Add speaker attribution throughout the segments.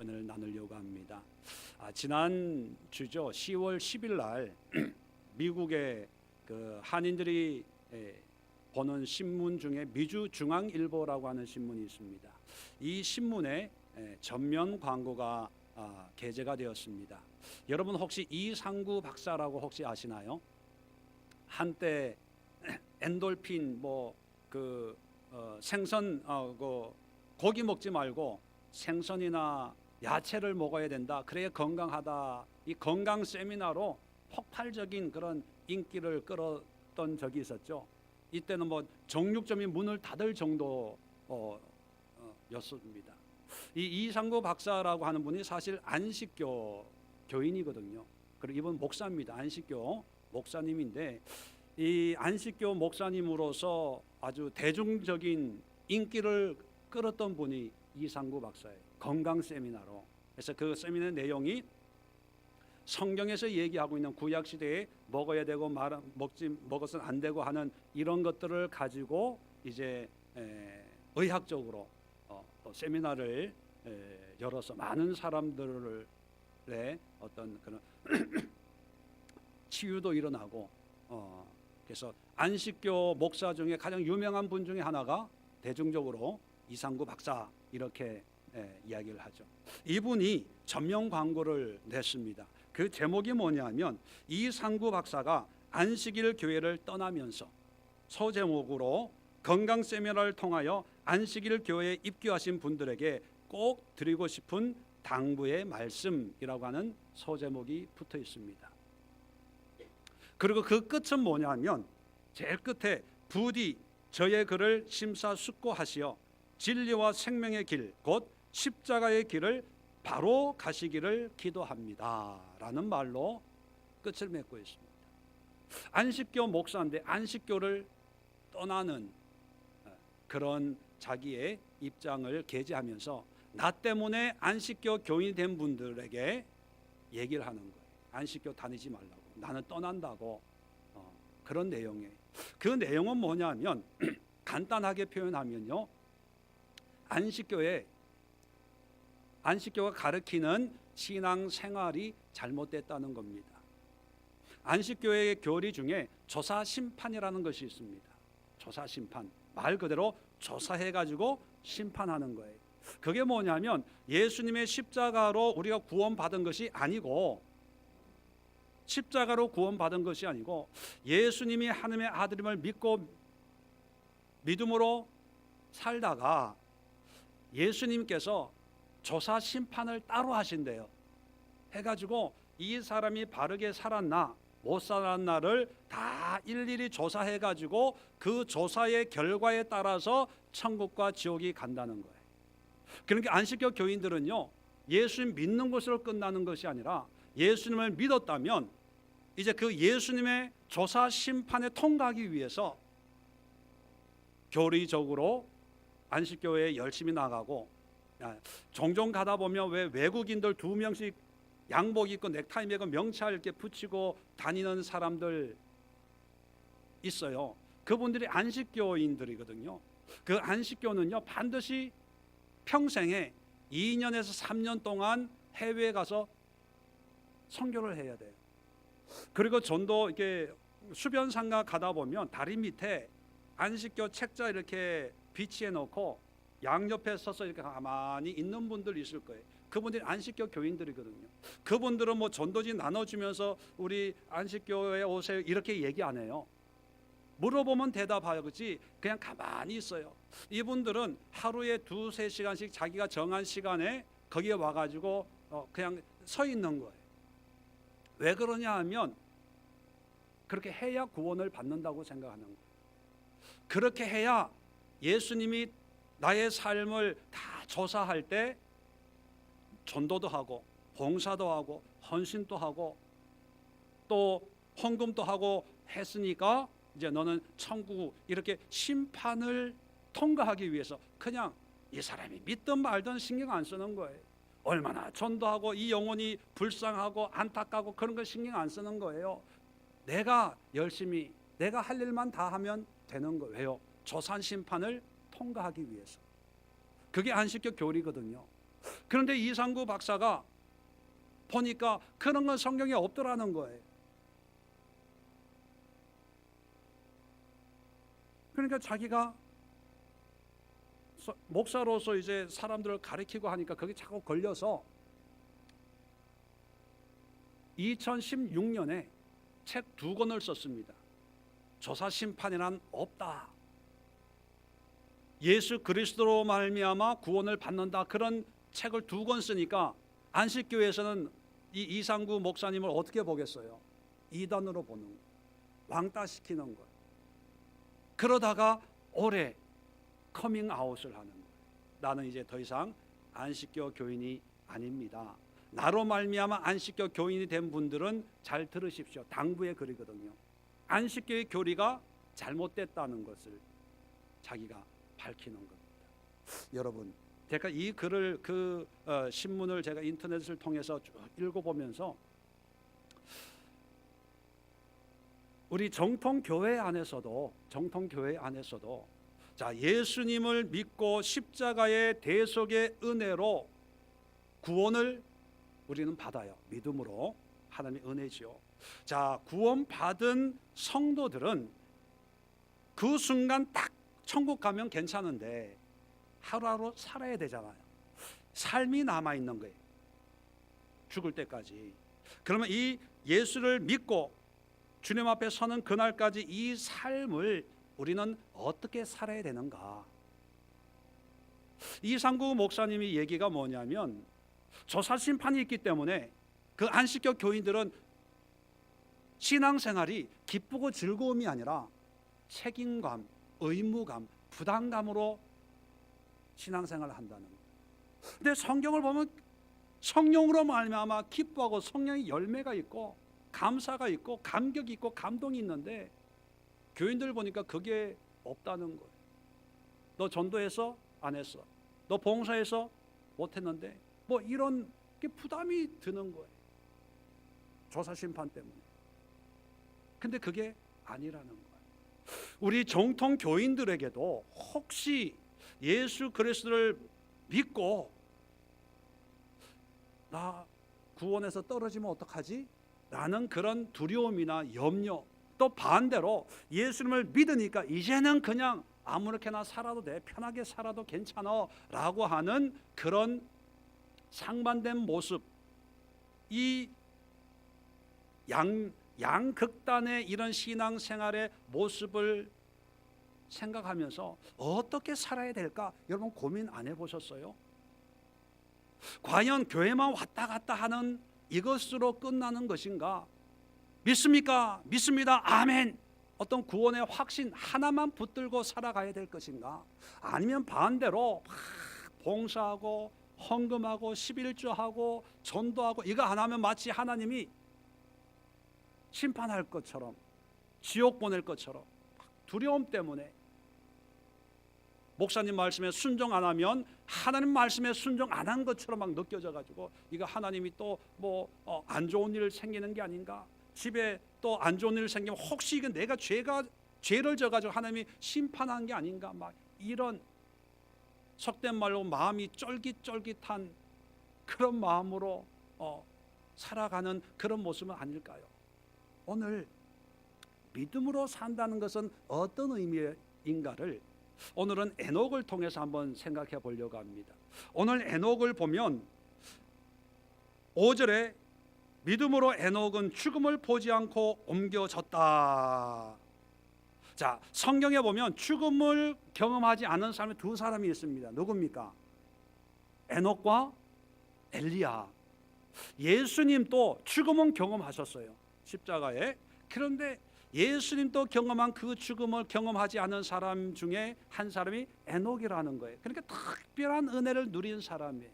Speaker 1: 은혜를 나누려고 합니다. 지난 주죠. 10월 10일 날 미국의 그 한인들이 보는 신문 중에 미주중앙일보라고 하는 신문이 있습니다. 이 신문에 전면 광고가 게재가 되었습니다. 여러분 혹시 이상구 박사라고 혹시 아시나요? 한때 엔돌핀 생선 고기 먹지 말고 생선이나 야채를 먹어야 된다. 그래야 건강하다. 이 건강 세미나로 폭발적인 그런 인기를 끌었던 적이 있었죠. 이때는 정육점이 문을 닫을 정도였습니다. 이 이상구 박사라고 하는 분이 사실 안식교 교인이거든요. 그리고 이분 목사입니다. 안식교 목사님인데 이 안식교 목사님으로서 아주 대중적인 인기를 끌었던 분이 이상구 박사예요. 건강 세미나로. 그래서 그 세미나 내용이 성경에서 얘기하고 있는 구약 시대에 먹어야 되고 먹어서는 안 되고 하는 이런 것들을 가지고 이제 의학적으로 또 세미나를 열어서 많은 사람들의 어떤 그런 치유도 일어나고 그래서 안식교 목사 중에 가장 유명한 분 중에 하나가 대중적으로 이상구 박사 이렇게 이야기를 하죠. 이분이 전면 광고를 냈습니다. 그 제목이 뭐냐면 이상구 박사가 안식일 교회를 떠나면서 소제목으로 건강 세미나를 통하여 안식일 교회에 입교하신 분들에게 꼭 드리고 싶은 당부의 말씀이라고 하는 소제목이 붙어 있습니다. 그리고 그 끝은 뭐냐면 제일 끝에 부디 저의 글을 심사숙고하시어 진리와 생명의 길 곧 십자가의 길을 바로 가시기를 기도합니다 라는 말로 끝을 맺고 있습니다. 안식교 목사인데 안식교를 떠나는 그런 자기의 입장을 게재하면서 나 때문에 안식교 교인이 된 분들에게 얘기를 하는 거예요. 안식교 다니지 말라고, 나는 떠난다고. 그런 내용이에요. 그 내용은 뭐냐면 간단하게 표현하면요, 안식교가 가르치는 신앙생활이 잘못됐다는 겁니다. 안식교의 교리 중에 조사심판이라는 것이 있습니다. 조사심판, 말 그대로 조사해가지고 심판하는 거예요. 그게 뭐냐면 예수님의 십자가로 우리가 구원받은 것이 아니고, 십자가로 구원받은 것이 아니고 예수님이 하나님의 아들임을 믿고 믿음으로 살다가 예수님께서 조사 심판을 따로 하신대요. 해가지고 이 사람이 바르게 살았나 못 살았나를 다 일일이 조사해가지고 그 조사의 결과에 따라서 천국과 지옥이 간다는 거예요. 그러니까 안식교 교인들은요, 예수님 믿는 것으로 끝나는 것이 아니라 예수님을 믿었다면 이제 그 예수님의 조사 심판에 통과하기 위해서 교리적으로 안식교회에 열심히 나가고, 종종 가다 보면 왜 외국인들 2명씩 양복 입고 넥타이 매고 명찰 이렇게 붙이고 다니는 사람들 있어요. 그분들이 안식교인들이거든요. 그 안식교는요, 반드시 평생에 2년에서 3년 동안 해외에 가서 선교를 해야 돼요. 그리고 전도 이렇게 수변상가 가다 보면 다리 밑에 안식교 책자 이렇게 비치해 놓고 양옆에 서서 이렇게 가만히 있는 분들 있을 거예요. 그분들이 안식교 교인들이거든요. 그분들은 전도지 나눠주면서 우리 안식교에 오세요 이렇게 얘기 안 해요. 물어보면 대답하지 그냥 가만히 있어요. 이분들은 하루에 2-3시간씩 자기가 정한 시간에 거기에 와가지고 그냥 서 있는 거예요. 왜 그러냐 하면 그렇게 해야 구원을 받는다고 생각하는 거예요. 그렇게 해야 예수님이 나의 삶을 다 조사할 때 전도도 하고 봉사도 하고 헌신도 하고 또 헌금도 하고 했으니까 이제 너는 천국 이렇게 심판을 통과하기 위해서 그냥 이 사람이 믿든 말든 신경 안 쓰는 거예요. 얼마나 전도하고 이 영혼이 불쌍하고 안타깝고 그런 거 신경 안 쓰는 거예요. 내가 열심히 내가 할 일만 다 하면 되는 거예요. 조산 심판을 통과하기 위해서. 그게 안식교 교리거든요. 그런데 이상구 박사가 보니까 그런 건 성경에 없더라는 거예요. 그러니까 자기가 목사로서 이제 사람들을 가르치고 하니까 그게 자꾸 걸려서 2016년에 책 2권을 썼습니다. 조사심판이란 없다, 예수 그리스도로 말미암아 구원을 받는다, 그런 책을 2권 쓰니까 안식교회에서는 이 이상구 목사님을 어떻게 보겠어요? 이단으로 보는 거예요. 왕따시키는 거예요. 그러다가 올해 커밍아웃을 하는 거예요. 나는 이제 더 이상 안식교 교인이 아닙니다. 나로 말미암아 안식교 교인이 된 분들은 잘 들으십시오. 당부의 글이거든요. 안식교의 교리가 잘못됐다는 것을 자기가 밝히는 겁니다. 여러분, 제가 이 글을 신문을 제가 인터넷을 통해서 쭉 읽어보면서 우리 정통교회 안에서도 자, 예수님을 믿고 십자가의 대속의 은혜로 구원을 우리는 받아요. 믿음으로. 하나님의 은혜지요. 자, 구원받은 성도들은 그 순간 딱 천국 가면 괜찮은데 하루하루 살아야 되잖아요. 삶이 남아있는 거예요. 죽을 때까지. 그러면 이 예수를 믿고 주님 앞에 서는 그날까지 이 삶을 우리는 어떻게 살아야 되는가? 이상구 목사님이 얘기가 뭐냐면, 조사심판이 있기 때문에 그 안식교 교인들은 신앙생활이 기쁘고 즐거움이 아니라 책임감, 의무감, 부담감으로 신앙생활을 한다는 거예요. 근데 성경을 보면 성령으로 말미암아 기뻐하고 성령의 열매가 있고 감사가 있고 감격이 있고 감동이 있는데, 교인들 보니까 그게 없다는 거예요. 너 전도해서 안 했어, 너 봉사해서 못했는데, 뭐 이런 게 부담이 드는 거예요. 조사심판 때문에. 근데 그게 아니라는 거예요. 우리 정통 교인들에게도 혹시 예수 그리스도를 믿고 나 구원에서 떨어지면 어떡하지? 라는 그런 두려움이나 염려, 또 반대로 예수님을 믿으니까 이제는 그냥 아무렇게나 살아도 돼, 편하게 살아도 괜찮아 라고 하는 그런 상반된 모습, 이 양극단의 이런 신앙생활의 모습을 생각하면서 어떻게 살아야 될까? 여러분 고민 안 해보셨어요? 과연 교회만 왔다 갔다 하는 이것으로 끝나는 것인가? 믿습니까? 믿습니다. 아멘. 어떤 구원의 확신 하나만 붙들고 살아가야 될 것인가? 아니면 반대로 막 봉사하고 헌금하고 11조하고 전도하고 이거 안 하면 마치 하나님이 심판할 것처럼, 지옥 보낼 것처럼 두려움 때문에 목사님 말씀에 순종 안 하면 하나님 말씀에 순종 안 한 것처럼 막 느껴져 가지고 이거 하나님이 또 뭐 안 좋은 일 생기는 게 아닌가, 집에 또 안 좋은 일 생기면 혹시 이거 내가 죄를 져 가지고 하나님이 심판한 게 아닌가, 막 이런 속된 말로 마음이 쫄깃쫄깃한 그런 마음으로 살아가는 그런 모습은 아닐까요? 오늘 믿음으로 산다는 것은 어떤 의미인가를 오늘은 에녹을 통해서 한번 생각해 보려고 합니다. 오늘 에녹을 보면 5절에 믿음으로 에녹은 죽음을 보지 않고 옮겨졌다. 자, 성경에 보면 죽음을 경험하지 않은 사람이 2사람이 있습니다. 누굽니까? 에녹과 엘리야. 예수님도 죽음은 경험하셨어요, 십자가에. 그런데 예수님도 경험한 그 죽음을 경험하지 않은 사람 중에 한 사람이 에녹이라는 거예요. 그러니까 특별한 은혜를 누린 사람이에요.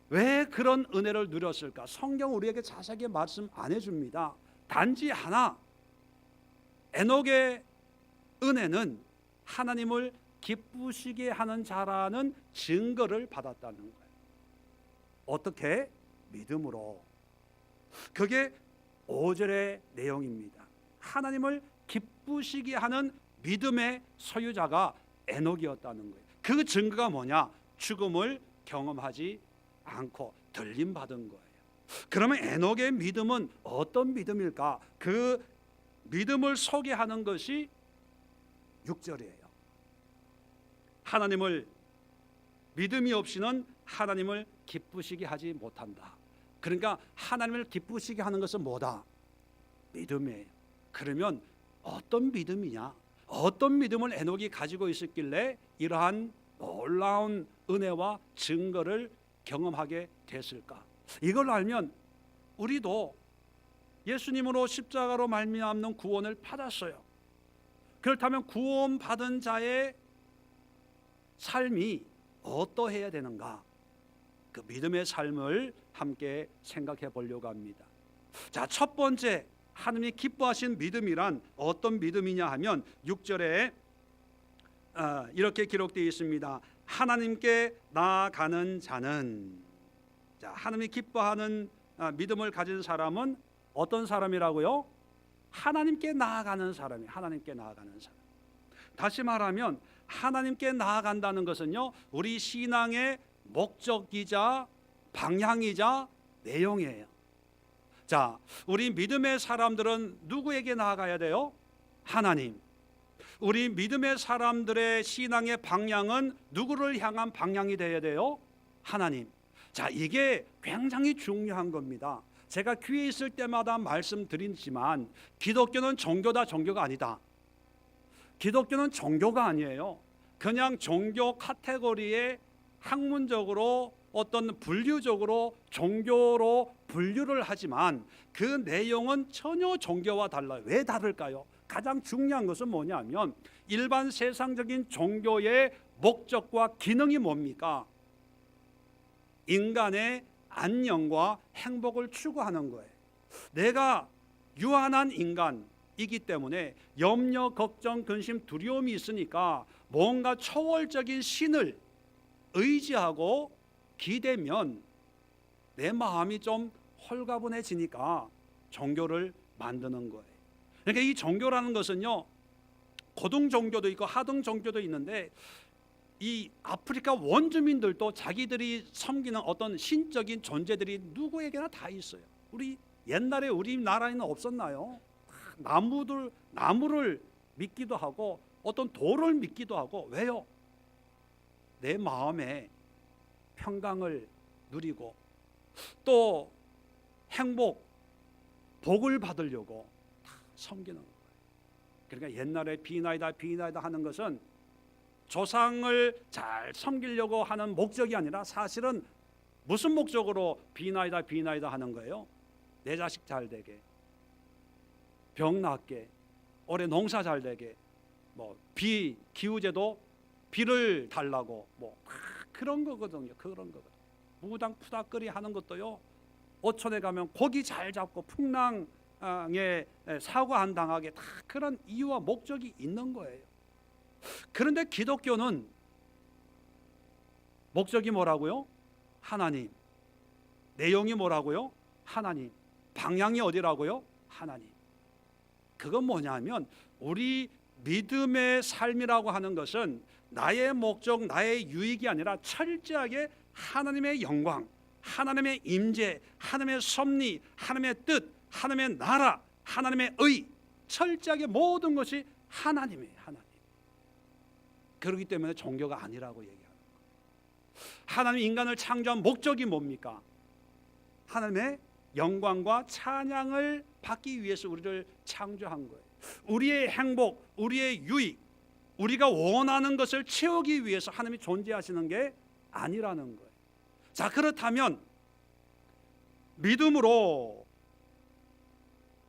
Speaker 1: 왜 그런 은혜를 누렸을까? 성경 우리에게 자세하게 말씀 안 해줍니다. 단지 하나, 에녹의 은혜는 하나님을 기쁘시게 하는 자라는 증거를 받았다는 거예요. 어떻게? 믿음으로. 그게 5절의 내용입니다. 하나님을 기쁘시게 하는 믿음의 소유자가 에녹이었다는 거예요. 그 증거가 뭐냐? 죽음을 경험하지 않고 들림 받은 거예요. 그러면 에녹의 믿음은 어떤 믿음일까? 그 믿음을 소개하는 것이 6절이에요. 하나님을 믿음이 없이는 하나님을 기쁘시게 하지 못한다. 그러니까 하나님을 기쁘시게 하는 것은 뭐다? 믿음이에요. 그러면 어떤 믿음이냐? 어떤 믿음을 에녹이 가지고 있었길래 이러한 놀라운 은혜와 증거를 경험하게 됐을까? 이걸 알면 우리도 예수님으로 십자가로 말미암는 구원을 받았어요. 그렇다면 구원받은 자의 삶이 어떠해야 되는가? 그 믿음의 삶을 함께 생각해 보려고 합니다. 자, 첫 번째 하나님이 기뻐하신 믿음이란 어떤 믿음이냐 하면 6절에 이렇게 기록되어 있습니다. 하나님께 나아가는 자는, 자, 하나님이 기뻐하는 믿음을 가진 사람은 어떤 사람이라고요? 하나님께 나아가는 사람이. 하나님께 나아가는 사람. 다시 말하면 하나님께 나아간다는 것은요, 우리 신앙의 목적이자 방향이자 내용이에요. 자, 우리 믿음의 사람들은 누구에게 나아가야 돼요? 하나님. 우리 믿음의 사람들의 신앙의 방향은 누구를 향한 방향이 되어야 돼요? 하나님. 자, 이게 굉장히 중요한 겁니다. 제가 귀에 있을 때마다 말씀드리지만 기독교는 종교다, 종교가 아니다. 기독교는 종교가 아니에요. 그냥 종교 카테고리에 학문적으로 어떤 분류적으로 종교로 분류를 하지만 그 내용은 전혀 종교와 달라요. 왜 다를까요? 가장 중요한 것은 뭐냐면 일반 세상적인 종교의 목적과 기능이 뭡니까? 인간의 안녕과 행복을 추구하는 거예요. 내가 유한한 인간이기 때문에 염려, 걱정, 근심, 두려움이 있으니까 뭔가 초월적인 신을 의지하고 기대면 내 마음이 좀 홀가분해지니까 종교를 만드는 거예요. 그러니까 이 종교라는 것은요, 고등 종교도 있고 하등 종교도 있는데 이 아프리카 원주민들도 자기들이 섬기는 어떤 신적인 존재들이 누구에게나 다 있어요. 우리 옛날에 우리나라에는 없었나요? 나무를 믿기도 하고 어떤 돌을 믿기도 하고. 왜요? 내 마음에 평강을 누리고 또 행복, 복을 받으려고 다 섬기는 거예요. 그러니까 옛날에 비나이다 비나이다 하는 것은 조상을 잘 섬기려고 하는 목적이 아니라 사실은 무슨 목적으로 비나이다 비나이다 하는 거예요? 내 자식 잘 되게, 병 낫게, 올해 농사 잘 되게, 비 기후제도 비를 달라고 그런 거거든요. 그런 거거든요. 무당 푸닥거리 하는 것도요, 어촌에 가면 고기 잘 잡고 풍랑에 사고 안 당하게 다 그런 이유와 목적이 있는 거예요. 그런데 기독교는 목적이 뭐라고요? 하나님. 내용이 뭐라고요? 하나님. 방향이 어디라고요? 하나님. 그건 뭐냐면 우리 믿음의 삶이라고 하는 것은 나의 목적, 나의 유익이 아니라 철저하게 하나님의 영광, 하나님의 임재, 하나님의 섭리, 하나님의 뜻, 하나님의 나라, 하나님의 의, 철저하게 모든 것이 하나님이에요. 하나님. 그렇기 때문에 종교가 아니라고 얘기하는 거예요. 하나님 인간을 창조한 목적이 뭡니까? 하나님의 영광과 찬양을 받기 위해서 우리를 창조한 거예요. 우리의 행복, 우리의 유익, 우리가 원하는 것을 채우기 위해서 하나님이 존재하시는 게 아니라는 거예요. 자, 그렇다면 믿음으로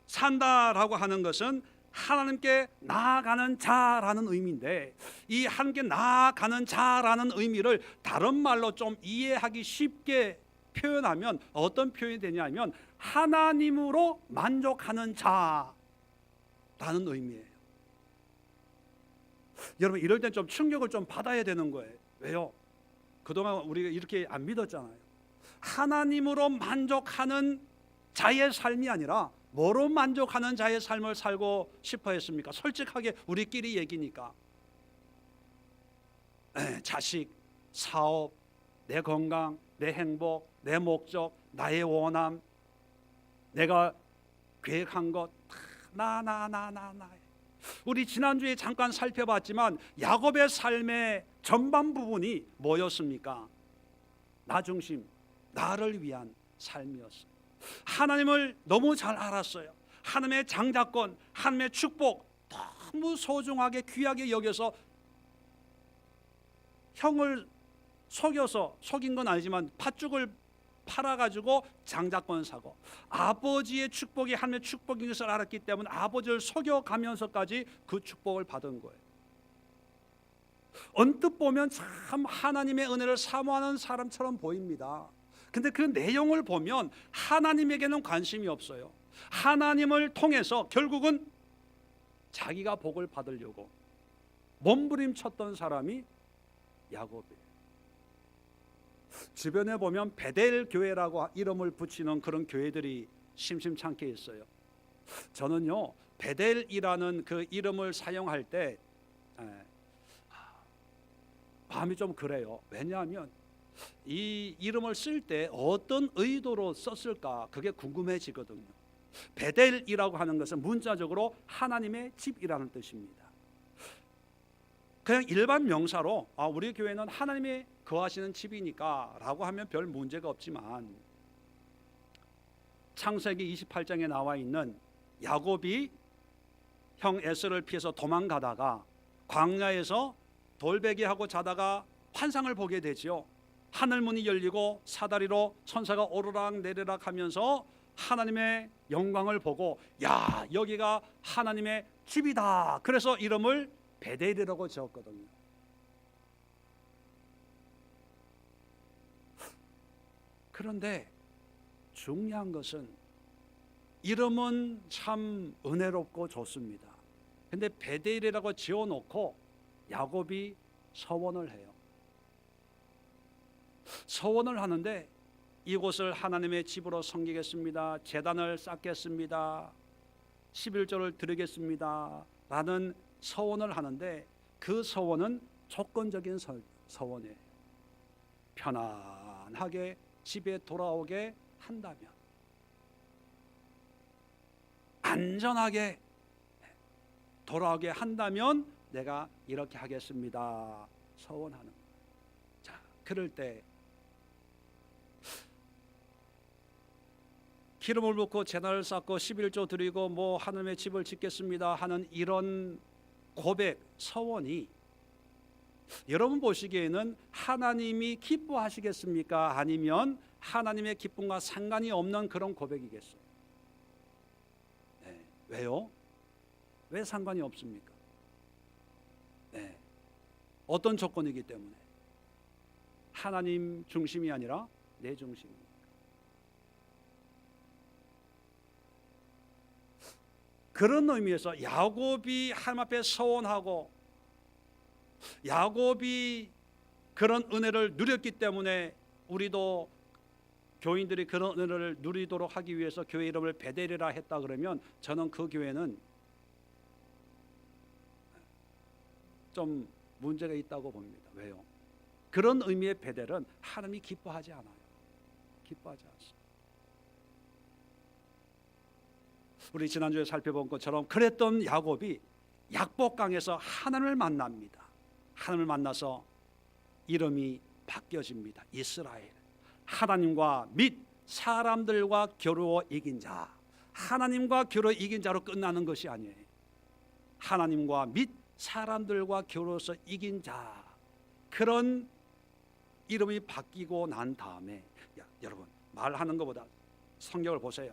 Speaker 1: 산다라고 하는 것은 하나님께 나아가는 자라는 의미인데, 이 하나님께 나아가는 자라는 의미를 다른 말로 좀 이해하기 쉽게 표현하면 어떤 표현이 되냐면 하나님으로 만족하는 자라는 의미예요. 여러분, 이럴 땐 좀 충격을 좀 받아야 되는 거예요. 왜요? 그동안 우리가 이렇게 안 믿었잖아요. 하나님으로 만족하는 자의 삶이 아니라 뭐로 만족하는 자의 삶을 살고 싶어 했습니까? 솔직하게 우리끼리 얘기니까 자식, 사업, 내 건강, 내 행복, 내 목적, 나의 원함, 내가 계획한 것, 나. 우리 지난주에 잠깐 살펴봤지만 야곱의 삶의 전반 부분이 뭐였습니까? 나 중심, 나를 위한 삶이었어요. 하나님을 너무 잘 알았어요. 하나님의 장자권, 하나님의 축복 너무 소중하게 귀하게 여겨서 형을 속인 건 아니지만 팥죽을 팔아가지고 장자권 사고, 아버지의 축복이 하나님의 축복인 것을 알았기 때문에 아버지를 속여가면서까지 그 축복을 받은 거예요. 언뜻 보면 참 하나님의 은혜를 사모하는 사람처럼 보입니다. 근데 그 내용을 보면 하나님에게는 관심이 없어요. 하나님을 통해서 결국은 자기가 복을 받으려고 몸부림쳤던 사람이 야곱이에요. 주변에 보면 베델 교회라고 이름을 붙이는 그런 교회들이 심심찮게 있어요. 저는요, 베델이라는 그 이름을 사용할 때 마음이 좀 그래요. 왜냐하면 이 이름을 쓸 때 어떤 의도로 썼을까 그게 궁금해지거든요. 베델이라고 하는 것은 문자적으로 하나님의 집이라는 뜻입니다. 그냥 일반 명사로 우리 교회는 하나님이 거하시는 집이니까 라고 하면 별 문제가 없지만, 창세기 28장에 나와 있는 야곱이 형 에서를 피해서 도망가다가 광야에서 돌베개하고 자다가 환상을 보게 되죠. 하늘 문이 열리고 사다리로 천사가 오르락 내리락 하면서 하나님의 영광을 보고, 야, 여기가 하나님의 집이다. 그래서 이름을 베델이라고 지었거든요. 그런데 중요한 것은 이름은 참 은혜롭고 좋습니다. 근데 베델이라고 지어놓고 야곱이 서원을 해요. 서원을 하는데 이곳을 하나님의 집으로 섬기겠습니다. 제단을 쌓겠습니다. 11조를 드리겠습니다. 라는 서원을 하는데 그 서원은 조건적인 서원이에요. 편안하게 집에 돌아오게 한다면, 안전하게 돌아오게 한다면 내가 이렇게 하겠습니다. 서원하는 거예요. 자, 그럴 때 기름을 붓고 제단을 쌓고 11조 드리고 뭐 하나님의 집을 짓겠습니다 하는 이런 고백, 서원이 여러분 보시기에는 하나님이 기뻐하시겠습니까? 아니면 하나님의 기쁨과 상관이 없는 그런 고백이겠어요? 네. 왜요? 왜 상관이 없습니까? 네. 어떤 조건이기 때문에? 하나님 중심이 아니라 내 중심입니다. 그런 의미에서 야곱이 하나님 앞에 서원하고 야곱이 그런 은혜를 누렸기 때문에 우리도 교인들이 그런 은혜를 누리도록 하기 위해서 교회 이름을 베델이라 했다 그러면 저는 그 교회는 좀 문제가 있다고 봅니다. 왜요? 그런 의미의 베델은 하나님이 기뻐하지 않아요. 기뻐하지 않습니다. 우리 지난주에 살펴본 것처럼 그랬던 야곱이 약복강에서 하나님을 만납니다. 하나님을 만나서 이름이 바뀌어집니다. 이스라엘. 하나님과 및 사람들과 겨루어 이긴 자. 하나님과 겨루어 이긴 자로 끝나는 것이 아니에요. 하나님과 및 사람들과 겨루어서 이긴 자. 그런 이름이 바뀌고 난 다음에, 여러분 말하는 것보다 성경을 보세요.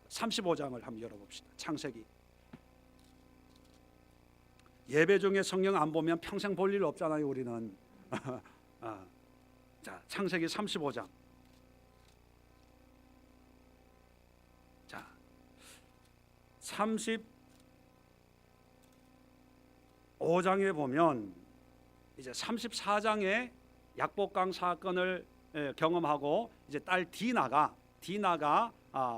Speaker 1: 35장을 한번 열어봅시다. 창세기. 예배 중에 성경 안 보면 평생 볼 일 없잖아요, 우리는. 자, 창세기 35장. 자, 35장에 보면 이제 34장에 약복강 사건을 경험하고 이제 딸 디나가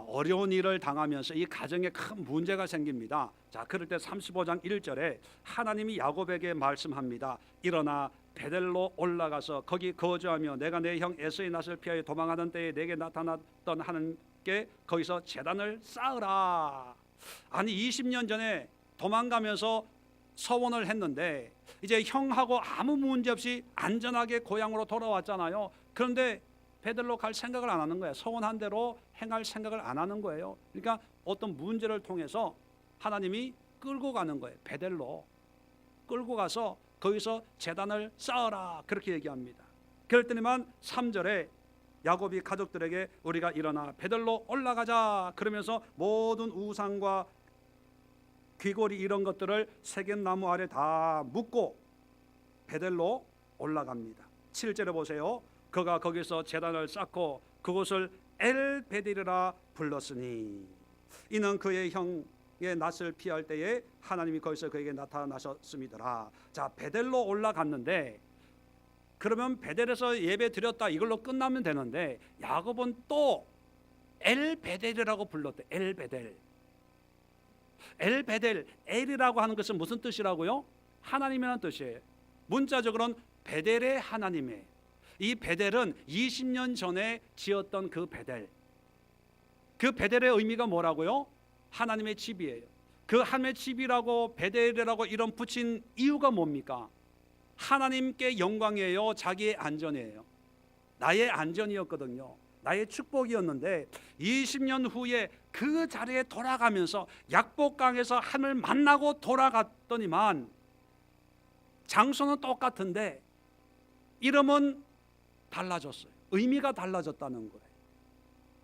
Speaker 1: 어려운 일을 당하면서 이 가정에 큰 문제가 생깁니다. 자, 그럴 때 35장 1절에 하나님이 야곱에게 말씀합니다. 일어나 베델로 올라가서 거기 거주하며 내가 내 형 에서의 낯을 피하여 도망하던 때에 내게 나타났던 하나님께 거기서 제단을 쌓으라. 아니 20년 전에 도망가면서 서원을 했는데 이제 형하고 아무 문제 없이 안전하게 고향으로 돌아왔잖아요. 그런데 베델로 갈 생각을 안 하는 거예요. 서원한 대로 행할 생각을 안 하는 거예요. 그러니까 어떤 문제를 통해서 하나님이 끌고 가는 거예요. 베델로 끌고 가서 거기서 제단을 쌓아라 그렇게 얘기합니다. 그랬더니만 3절에 야곱이 가족들에게 우리가 일어나 베델로 올라가자 그러면서 모든 우상과 귀고리 이런 것들을 세겜나무 아래 다 묶고 베델로 올라갑니다. 7절에 보세요. 그가 거기서 제단을 쌓고 그곳을 엘베델이라 불렀으니 이는 그의 형의 낯을 피할 때에 하나님이 거기서 그에게 나타나셨음이더라. 자, 베델로 올라갔는데 그러면 베델에서 예배 드렸다 이걸로 끝나면 되는데 야곱은 또 엘베델이라고 불렀대. 엘베델. 엘베델, 엘이라고 하는 것은 무슨 뜻이라고요? 하나님이라는 뜻이에요. 문자적으로는 베델의 하나님이에요. 이 베델은 20년 전에 지었던 그 베델. 그 베델의 의미가 뭐라고요? 하나님의 집이에요. 그 하나님의 집이라고 베델이라고 이름 붙인 이유가 뭡니까? 하나님께 영광이에요? 자기의 안전이에요? 나의 안전이었거든요. 나의 축복이었는데 20년 후에 그 자리에 돌아가면서 약복강에서 하나님을 만나고 돌아갔더니만 장소는 똑같은데 이름은 달라졌어요. 의미가 달라졌다는 거예요.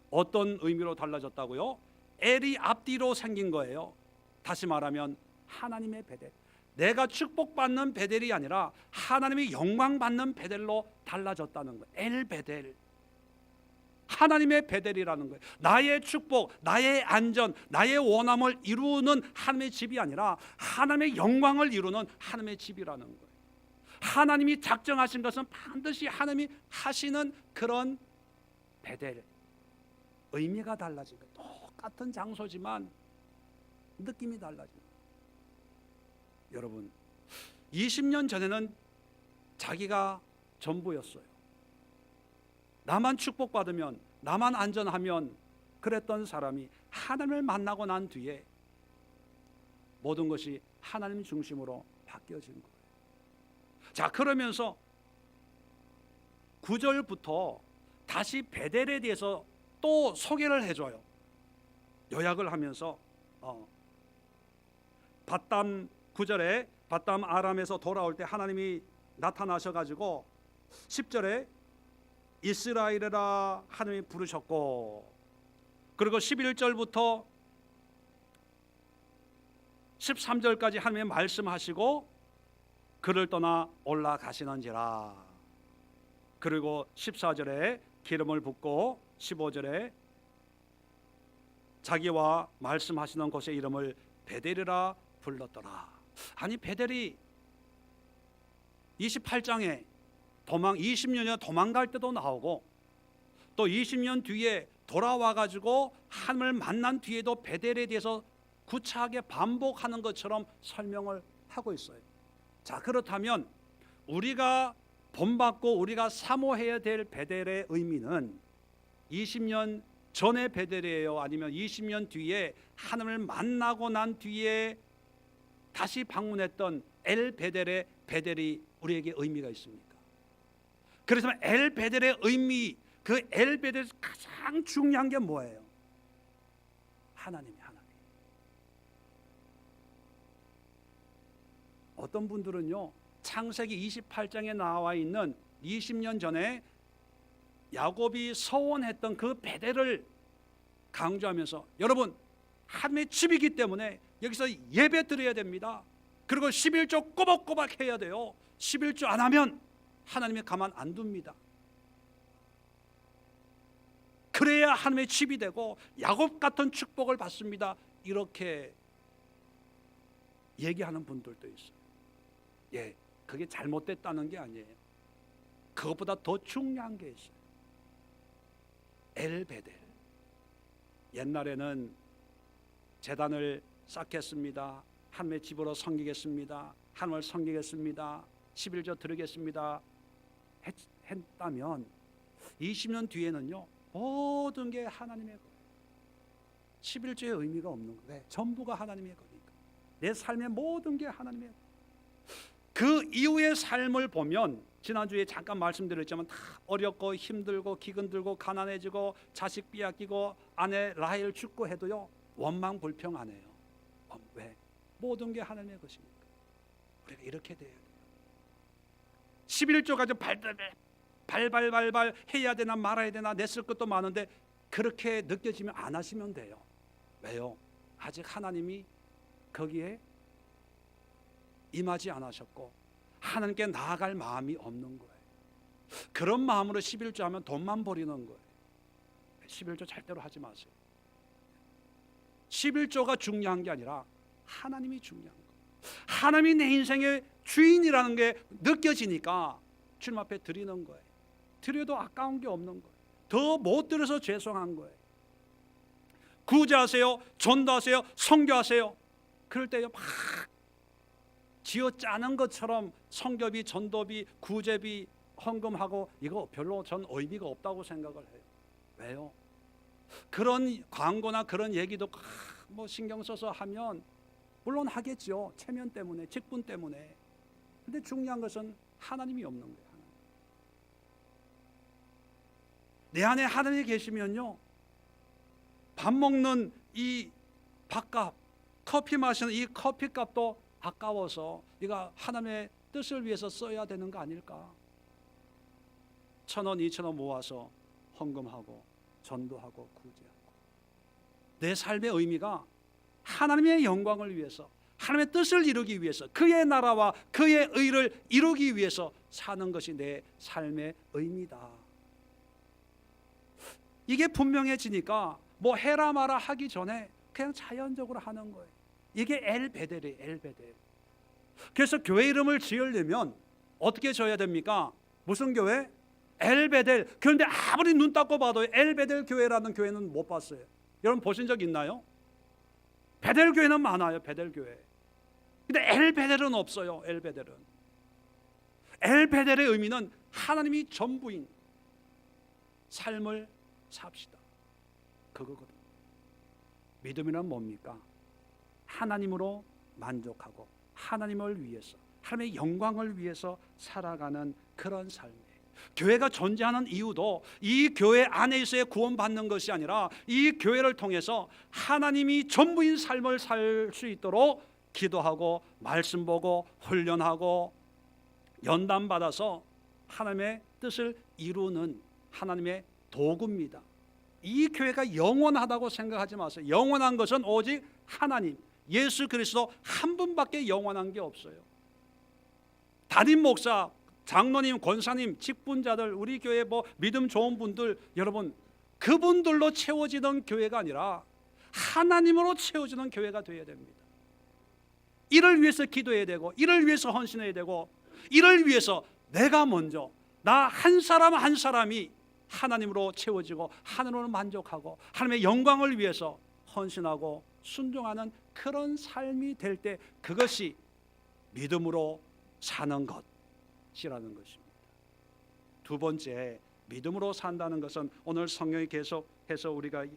Speaker 1: 어떤 의미로 달라졌다고요? 엘이 앞뒤로 생긴 거예요. 다시 말하면 하나님의 베델. 내가 축복받는 베델이 아니라 하나님의 영광받는 베델로 달라졌다는 거예요. 엘 베델. 하나님의 베델이라는 거예요. 나의 축복, 나의 안전, 나의 원함을 이루는 하나님의 집이 아니라 하나님의 영광을 이루는 하나님의 집이라는 거예요. 하나님이 작정하신 것은 반드시 하나님이 하시는 그런 베델. 의미가 달라진 거예요. 똑같은 장소지만 느낌이 달라진 거예요. 여러분 20년 전에는 자기가 전부였어요. 나만 축복받으면 나만 안전하면 그랬던 사람이 하나님을 만나고 난 뒤에 모든 것이 하나님 중심으로 바뀌어진 거예요. 자, 그러면서 9절부터 다시 베델에 대해서 또 소개를 해줘요. 요약을 하면서 밧담 9절에 밧담 아람에서 돌아올 때 하나님이 나타나셔가지고 10절에 이스라엘이라 하나님이 부르셨고, 그리고 11절부터 13절까지 하나님이 말씀하시고 그를 떠나 올라가시는지라. 그리고 14절에 기름을 붓고 15절에 자기와 말씀하시는 곳의 이름을 베델이라 불렀더라. 아니 베델이 28장에 20년 전에 도망갈 때도 나오고 또 20년 뒤에 돌아와가지고 하나님을 만난 뒤에도 베델에 대해서 구차하게 반복하는 것처럼 설명을 하고 있어요. 자, 그렇다면 우리가 본받고 우리가 사모해야 될 베델의 의미는 20년 전의 베델이에요? 아니면 20년 뒤에 하나님을 만나고 난 뒤에 다시 방문했던 엘 베델의 베델이 우리에게 의미가 있습니까? 그래서 엘 베델의 의미, 그 엘 베델에서 가장 중요한 게 뭐예요? 하나님. 어떤 분들은요, 창세기 28장에 나와 있는 20년 전에 야곱이 서원했던 그 베델을 강조하면서, 여러분 하나님의 집이기 때문에 여기서 예배 드려야 됩니다. 그리고 11조 꼬박꼬박 해야 돼요. 11조 안 하면 하나님이 가만 안 둡니다. 그래야 하나님의 집이 되고 야곱 같은 축복을 받습니다. 이렇게 얘기하는 분들도 있어요. 예, 그게 잘못됐다는 게 아니에요. 그것보다 더 중요한 게 있어요. 엘 베델. 옛날에는 제단을 쌓겠습니다. 하나님의 집으로 섬기겠습니다. 하나님을 섬기겠습니다. 11조 드리겠습니다 했다면 20년 뒤에는요 모든 게 하나님의 거예요. 11조의 의미가 없는 거예요. 전부가 하나님의 거니까. 내 삶의 모든 게 하나님의 거예요. 그 이후의 삶을 보면 지난주에 잠깐 말씀드렸지만 다 어렵고 힘들고 기근 들고 가난해지고 자식 빼앗기고 아내 라헬 죽고 해도요 원망 불평 안 해요. 왜? 모든 게 하나님의 것이니까. 우리가 이렇게 돼야 돼요. 11조까지 발발발발 해야 되나 말아야 되나 냈을 것도 많은데 그렇게 느껴지면 안 하시면 돼요. 왜요? 아직 하나님이 거기에 임하지 않으셨고 하나님께 나아갈 마음이 없는 거예요. 그런 마음으로 11조 하면 돈만 버리는 거예요. 11조 절대로 하지 마세요. 11조가 중요한 게 아니라 하나님이 중요한 거예요. 하나님이 내 인생의 주인이라는 게 느껴지니까 주님 앞에 드리는 거예요. 드려도 아까운 게 없는 거예요. 더 못 드려서 죄송한 거예요. 구제하세요, 전도하세요, 선교하세요. 그럴 때요 막 쥐어짜는 것처럼 선교비, 전도비, 구제비, 헌금하고 이거 별로 전 의미가 없다고 생각을 해요. 왜요? 그런 광고나 그런 얘기도 뭐 신경 써서 하면 물론 하겠죠. 체면 때문에, 직분 때문에. 근데 중요한 것은 하나님이 없는 거예요. 하나님. 내 안에 하나님이 계시면요 밥 먹는 이 밥값, 커피 마시는 이 커피값도 아까워서 네가 하나님의 뜻을 위해서 써야 되는 거 아닐까? 1,000원, 2,000원 모아서 헌금하고 전도하고 구제하고 내 삶의 의미가 하나님의 영광을 위해서 하나님의 뜻을 이루기 위해서 그의 나라와 그의 의를 이루기 위해서 사는 것이 내 삶의 의미다. 이게 분명해지니까 뭐 해라 마라 하기 전에 그냥 자연적으로 하는 거예요. 이게 엘베델이에요. 엘베델. 그래서 교회 이름을 지으려면 어떻게 지어야 됩니까? 무슨 교회? 엘베델. 그런데 아무리 눈 닦고 봐도 엘베델 교회라는 교회는 못 봤어요. 여러분 보신 적 있나요? 베델 교회는 많아요. 베델 교회. 근데 엘베델은 없어요. 엘베델은. 엘베델의 의미는 하나님이 전부인 삶을 삽시다. 그거거든요. 믿음이란 뭡니까? 하나님으로 만족하고 하나님을 위해서 하나님의 영광을 위해서 살아가는 그런 삶이에요. 교회가 존재하는 이유도 이 교회 안에서의 구원받는 것이 아니라 이 교회를 통해서 하나님이 전부인 삶을 살 수 있도록 기도하고 말씀 보고 훈련하고 연단받아서 하나님의 뜻을 이루는 하나님의 도구입니다. 이 교회가 영원하다고 생각하지 마세요. 영원한 것은 오직 하나님 예수 그리스도 한 분밖에 영원한 게 없어요. 담임 목사, 장로님, 권사님, 직분자들, 우리 교회 뭐 믿음 좋은 분들, 여러분 그분들로 채워지던 교회가 아니라 하나님으로 채워지는 교회가 되어야 됩니다. 이를 위해서 기도해야 되고 이를 위해서 헌신해야 되고 이를 위해서 내가 먼저 나 한 사람 한 사람이 하나님으로 채워지고 하나님으로 만족하고 하나님의 영광을 위해서 헌신하고 순종하는 그런 삶이 될 때 그것이 믿음으로 사는 것이라는 것입니다. 두 번째, 믿음으로 산다는 것은 오늘 성경이 계속해서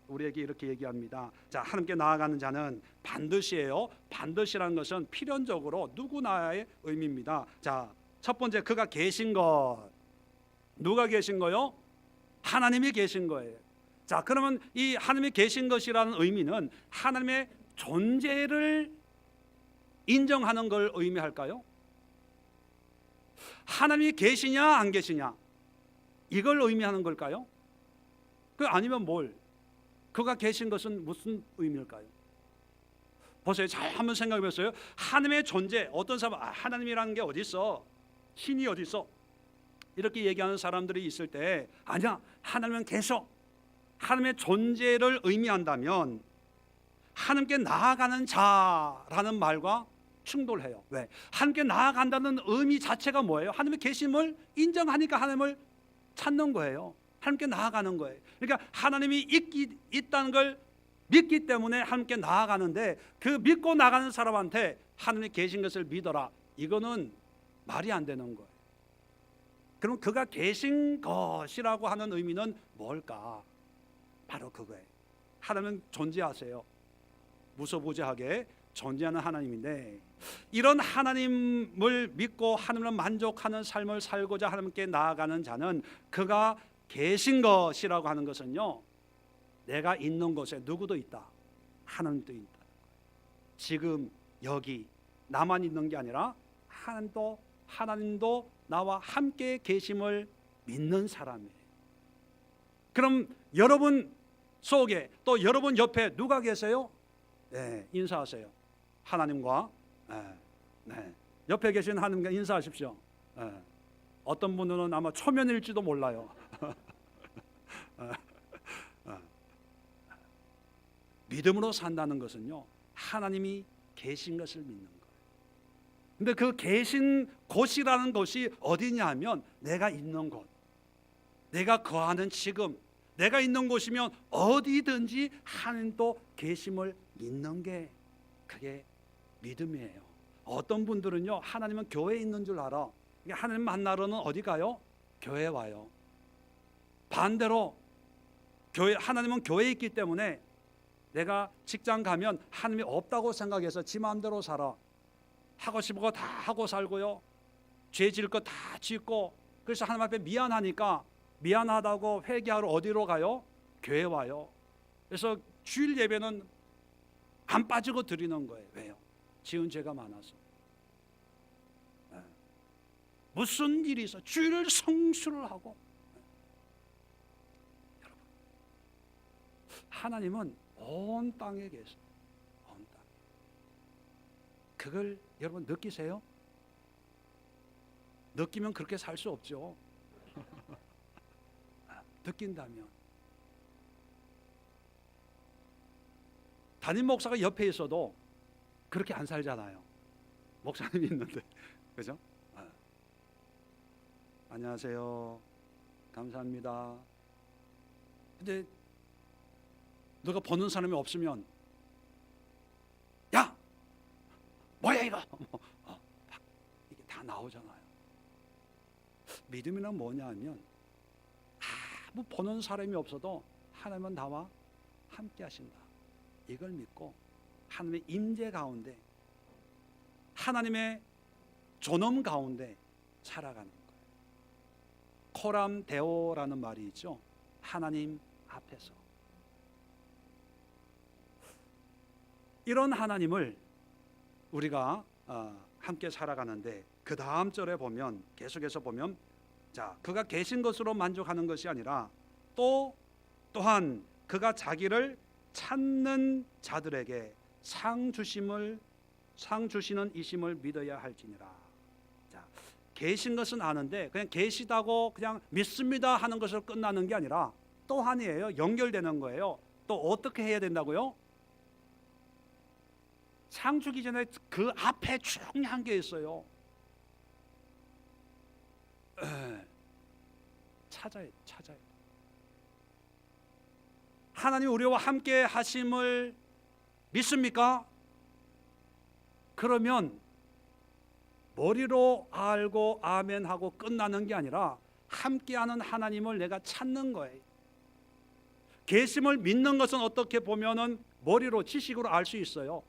Speaker 1: 우리에게 이렇게 얘기합니다. 자, 하나님께 나아가는 자는 반드시예요. 반드시라는 것은 필연적으로 누구나의 의미입니다. 자, 첫 번째, 그가 계신 것. 누가 계신 거요? 하나님이 계신 거예요. 자, 그러면 이 하나님이 계신 것이라는 의미는 하나님의 존재를 인정하는 걸 의미할까요? 하나님이 계시냐 안 계시냐 이걸 의미하는 걸까요? 그 아니면 뭘? 그가 계신 것은 무슨 의미일까요? 보세요. 잘 한번 생각해 보세요. 하나님의 존재, 어떤 사람 하나님이라는 게 어디 있어? 신이 어디 있어? 이렇게 얘기하는 사람들이 있을 때 아니야, 하나님은 계속 하나님의 존재를 의미한다면 하나님께 나아가는 자라는 말과 충돌해요. 왜? 하나님께 나아간다는 의미 자체가 뭐예요? 하나님의 계심을 인정하니까 하나님을 찾는 거예요. 하나님께 나아가는 거예요. 그러니까 하나님이 있다는 걸 믿기 때문에 하나님께 나아가는데 그 믿고 나가는 사람한테 하나님이 계신 것을 믿어라. 이거는 말이 안 되는 거예요. 그럼 그가 계신 것이라고 하는 의미는 뭘까? 바로 그거예요. 하나님은 존재하세요. 무소부재하게 존재하는 하나님인데, 이런 하나님을 믿고 하나님을 만족하는 삶을 살고자 하나님께 나아가는 자는 그가 계신 것이라고 하는 것은요, 내가 있는 곳에 누구도 있다, 하나님도 있다. 지금 여기 나만 있는 게 아니라 하나님도 나와 함께 계심을 믿는 사람이에요. 그럼 여러분 속에 또 여러분 옆에 누가 계세요? 네, 인사하세요. 하나님과 옆에 계신 하나님과 인사하십시오. 어떤 분들은 아마 초면일지도 몰라요. 믿음으로 산다는 것은요, 하나님이 계신 것을 믿는 거예요. 근데 그 계신 곳이라는 것이 어디냐 하면 내가 있는 곳, 내가 거하는 지금, 내가 있는 곳이면 어디든지 하나님도 계심을 믿는 게 그게 믿음이에요. 어떤 분들은요, 하나님은 교회에 있는 줄 알아. 하나님 만나러는 어디 가요? 교회에 와요. 반대로 하나님은 교회에 있기 때문에 내가 직장 가면 하나님이 없다고 생각해서 지 마음대로 살아. 하고 싶은 거 다 하고 살고요, 죄 지을 거 다 짓고, 그래서 하나님 앞에 미안하니까 미안하다고 회개하러 어디로 가요? 교회 와요. 그래서 주일 예배는 안 빠지고 드리는 거예요. 왜요? 지은 죄가 많아서. 무슨 일이 있어 주일 성수를 하고. 여러분, 하나님은 온 땅에 계세요. 온 땅. 그걸 여러분 느끼세요? 느끼면 그렇게 살 수 없죠. 느낀다면. 담임 목사가 옆에 있어도 그렇게 안 살잖아요. 목사님이 있는데, 그죠? 안녕하세요, 감사합니다. 근데 너가 보는 사람이 없으면, 야, 뭐야 이거? 이게 다 나오잖아요. 믿음이란 뭐냐 하면, 아무 보는 사람이 없어도 하나님은 나와 함께 하신다, 이걸 믿고 하나님의 임재 가운데, 하나님의 존엄 가운데 살아가는 거예요. 코람 데오라는 말이 있죠. 하나님 앞에서. 이런 하나님을 우리가 함께 살아가는데, 그 다음 절에 보면, 계속해서 보면, 자, 그가 계신 것으로 만족하는 것이 아니라 또한 그가 자기를 찾는 자들에게 상 주시는 이심을 믿어야 할지니라. 자, 계신 것은 아는데 그냥 계시다고 그냥 믿습니다 하는 것으로 끝나는 게 아니라 또한이에요. 연결되는 거예요. 또 어떻게 해야 된다고요? 상 주기 전에 그 앞에 중요한 게 있어요. 찾아야. 하나님 우리와 함께 하심을 믿습니까? 그러면 머리로 알고 아멘하고 끝나는 게 아니라 함께하는 하나님을 내가 찾는 거예요. 계심을 믿는 것은 어떻게 보면은 머리로 지식으로 알 수 있어요.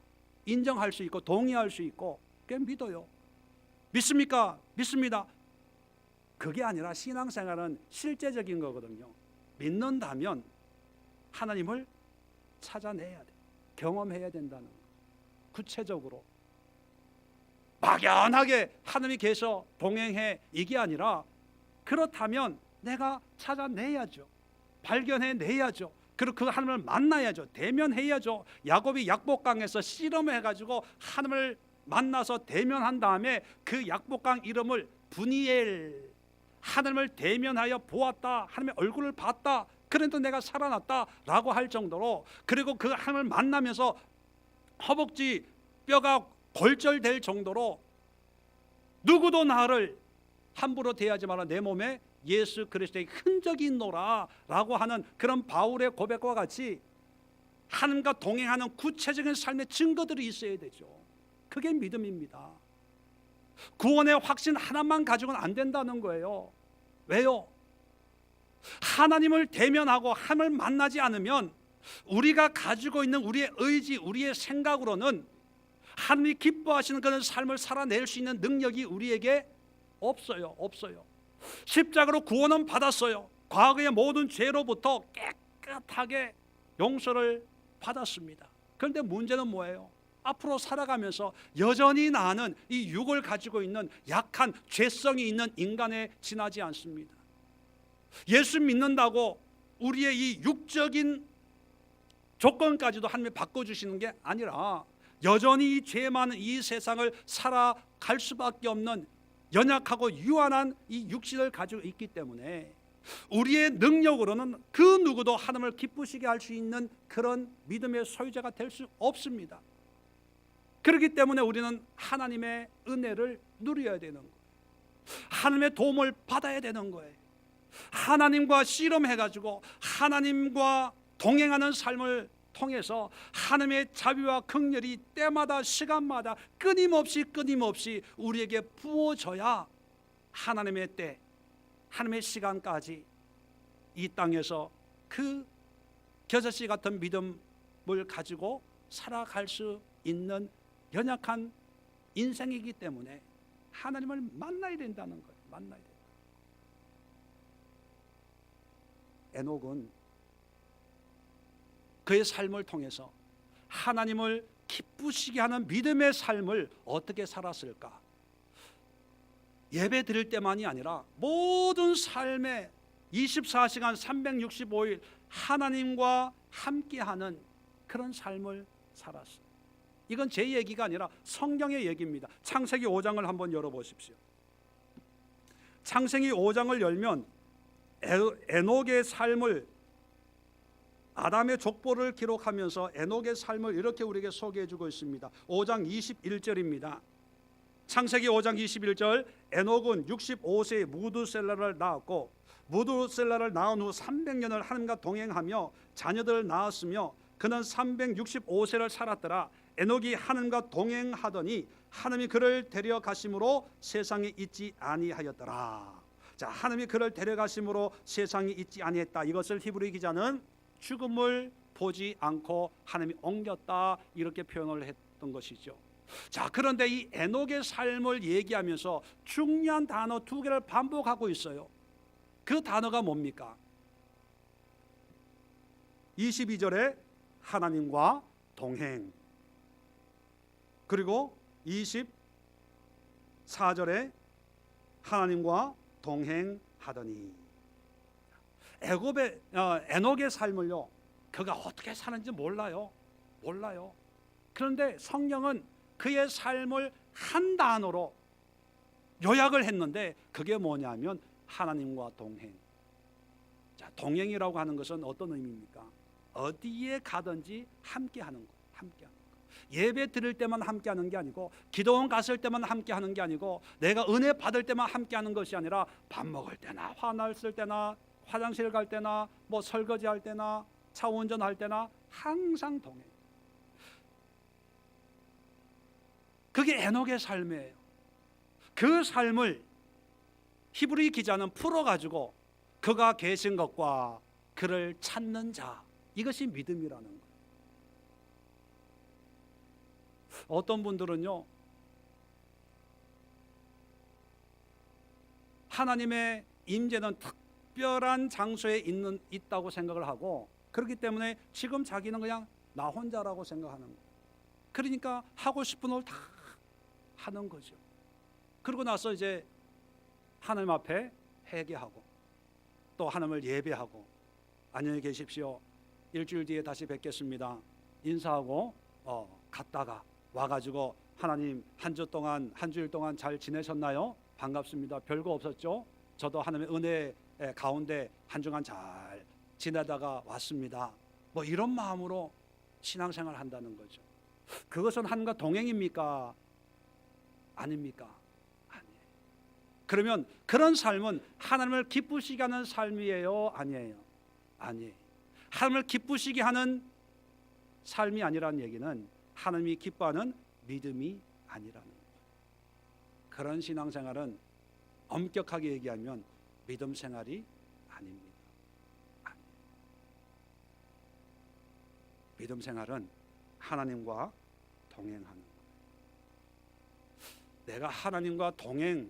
Speaker 1: 인정할 수 있고 동의할 수 있고, 그냥 믿어요. 믿습니까? 믿습니다. 그게 아니라 신앙생활은 실제적인 거거든요. 믿는다면 하나님을 찾아내야 돼. 경험해야 된다는 거예요. 구체적으로 막연하게 하나님이 계셔 동행해, 이게 아니라 그렇다면 내가 찾아내야죠. 발견해내야죠. 그리고 그 하나님을 만나야죠. 대면해야죠. 야곱이 약복강에서 씨름해가지고 하나님을 만나서 대면한 다음에 그 약복강 이름을 분이엘, 하나님을 대면하여 보았다, 하나님의 얼굴을 봤다, 그래도 내가 살아났다 라고 할 정도로, 그리고 그 하나님을 만나면서 허벅지 뼈가 골절될 정도로 누구도 나를 함부로 대하지 마라, 내 몸에 예수 그리스도의 흔적이 있노라 라고 하는 그런 바울의 고백과 같이 하나님과 동행하는 구체적인 삶의 증거들이 있어야 되죠. 그게 믿음입니다. 구원의 확신 하나만 가지고는 안 된다는 거예요. 왜요? 하나님을 대면하고 하나님을 만나지 않으면 우리가 가지고 있는 우리의 의지, 우리의 생각으로는 하나님이 기뻐하시는 그런 삶을 살아낼 수 있는 능력이 우리에게 없어요. 십자가로 구원은 받았어요. 과거의 모든 죄로부터 깨끗하게 용서를 받았습니다. 그런데 문제는 뭐예요? 앞으로 살아가면서 여전히 나는 이 육을 가지고 있는 약한 죄성이 있는 인간에 지나지 않습니다. 예수 믿는다고 우리의 이 육적인 조건까지도 하나님이 바꿔주시는 게 아니라 여전히 죄 많은 이 세상을 살아갈 수밖에 없는 연약하고 유한한 이 육신을 가지고 있기 때문에 우리의 능력으로는 그 누구도 하나님을 기쁘시게 할 수 있는 그런 믿음의 소유자가 될 수 없습니다. 그렇기 때문에 우리는 하나님의 은혜를 누려야 되는 거예요. 하나님의 도움을 받아야 되는 거예요. 하나님과 씨름해가지고 하나님과 동행하는 삶을 통해서 하나님의 자비와 긍휼이 때마다 시간마다 끊임없이 우리에게 부어져야 하나님의 때, 하나님의 시간까지 이 땅에서 그 겨자씨 같은 믿음을 가지고 살아갈 수 있는 연약한 인생이기 때문에 하나님을 만나야 된다는 거예요. 만나야 돼요. 에녹은 그의 삶을 통해서 하나님을 기쁘시게 하는 믿음의 삶을 어떻게 살았을까? 예배 드릴 때만이 아니라 모든 삶에 24시간 365일 하나님과 함께하는 그런 삶을 살았어요. 이건 제 얘기가 아니라 성경의 얘기입니다. 창세기 5장을 한번 열어보십시오. 창세기 5장을 열면 에녹의 삶을, 아담의 족보를 기록하면서 에녹의 삶을 이렇게 우리에게 소개해주고 있습니다. 5장 21절입니다. 창세기 5장 21절, 에녹은 65세에 무두셀라를 낳았고 무두셀라를 낳은 후 300년을 하나님과 동행하며 자녀들을 낳았으며 그는 365세를 살았더라. 에녹이 하나님과 동행하더니 하나님이 그를 데려가심으로 세상에 있지 아니하였더라. 자, 하나님이 그를 데려가심으로 세상에 있지 아니했다. 이것을 히브리 기자는 죽음을 보지 않고 하나님이 옮겼다, 이렇게 표현을 했던 것이죠. 자, 그런데 이 에녹의 삶을 얘기하면서 중요한 단어 두 개를 반복하고 있어요. 그 단어가 뭡니까? 22절에 하나님과 동행, 그리고 24절에 하나님과 동행하더니. 에녹의 삶을요, 그가 어떻게 사는지 몰라요. 그런데 성경은 그의 삶을 한 단어로 요약을 했는데 그게 뭐냐면 하나님과 동행. 자, 동행이라고 하는 것은 어떤 의미입니까? 어디에 가든지 함께하는 거, 함께하는 거. 예배 드릴 때만 함께하는 게 아니고, 기도원 갔을 때만 함께하는 게 아니고, 내가 은혜 받을 때만 함께하는 것이 아니라 밥 먹을 때나 화났을 때나 화장실 갈 때나 뭐 설거지할 때나 차 운전할 때나 항상 동행. 그게 에녹의 삶이에요. 그 삶을 히브리 기자는 풀어가지고 그가 계신 것과 그를 찾는 자, 이것이 믿음이라는 거예요. 어떤 분들은요, 하나님의 임재는 특별한 장소에 있다고 생각을 하고, 그렇기 때문에 지금 자기는 그냥 나 혼자라고 생각하는 거예요. 그러니까 하고 싶은 걸 다 하는 거죠. 그러고 나서 이제 하나님 앞에 회개하고 또 하나님을 예배하고, 안녕히 계십시오, 일주일 뒤에 다시 뵙겠습니다, 인사하고 갔다가 와가지고 하나님 한 주일 동안 잘 지내셨나요? 반갑습니다. 별거 없었죠? 저도 하나님의 은혜 가운데 한 주간 잘 지내다가 왔습니다. 뭐 이런 마음으로 신앙생활을 한다는 거죠. 그것은 하나님과 동행입니까? 아닙니까? 아니에요. 그러면 그런 삶은 하나님을 기쁘시게 하는 삶이에요? 아니에요? 아니에요. 하나님을 기쁘시게 하는 삶이 아니라는 얘기는 하나님이 기뻐하는 믿음이 아니라는 거예요. 그런 신앙생활은 엄격하게 얘기하면 믿음 생활이 아닙니다. 믿음 생활은 하나님과 동행하는 거예요. 내가 하나님과 동행하고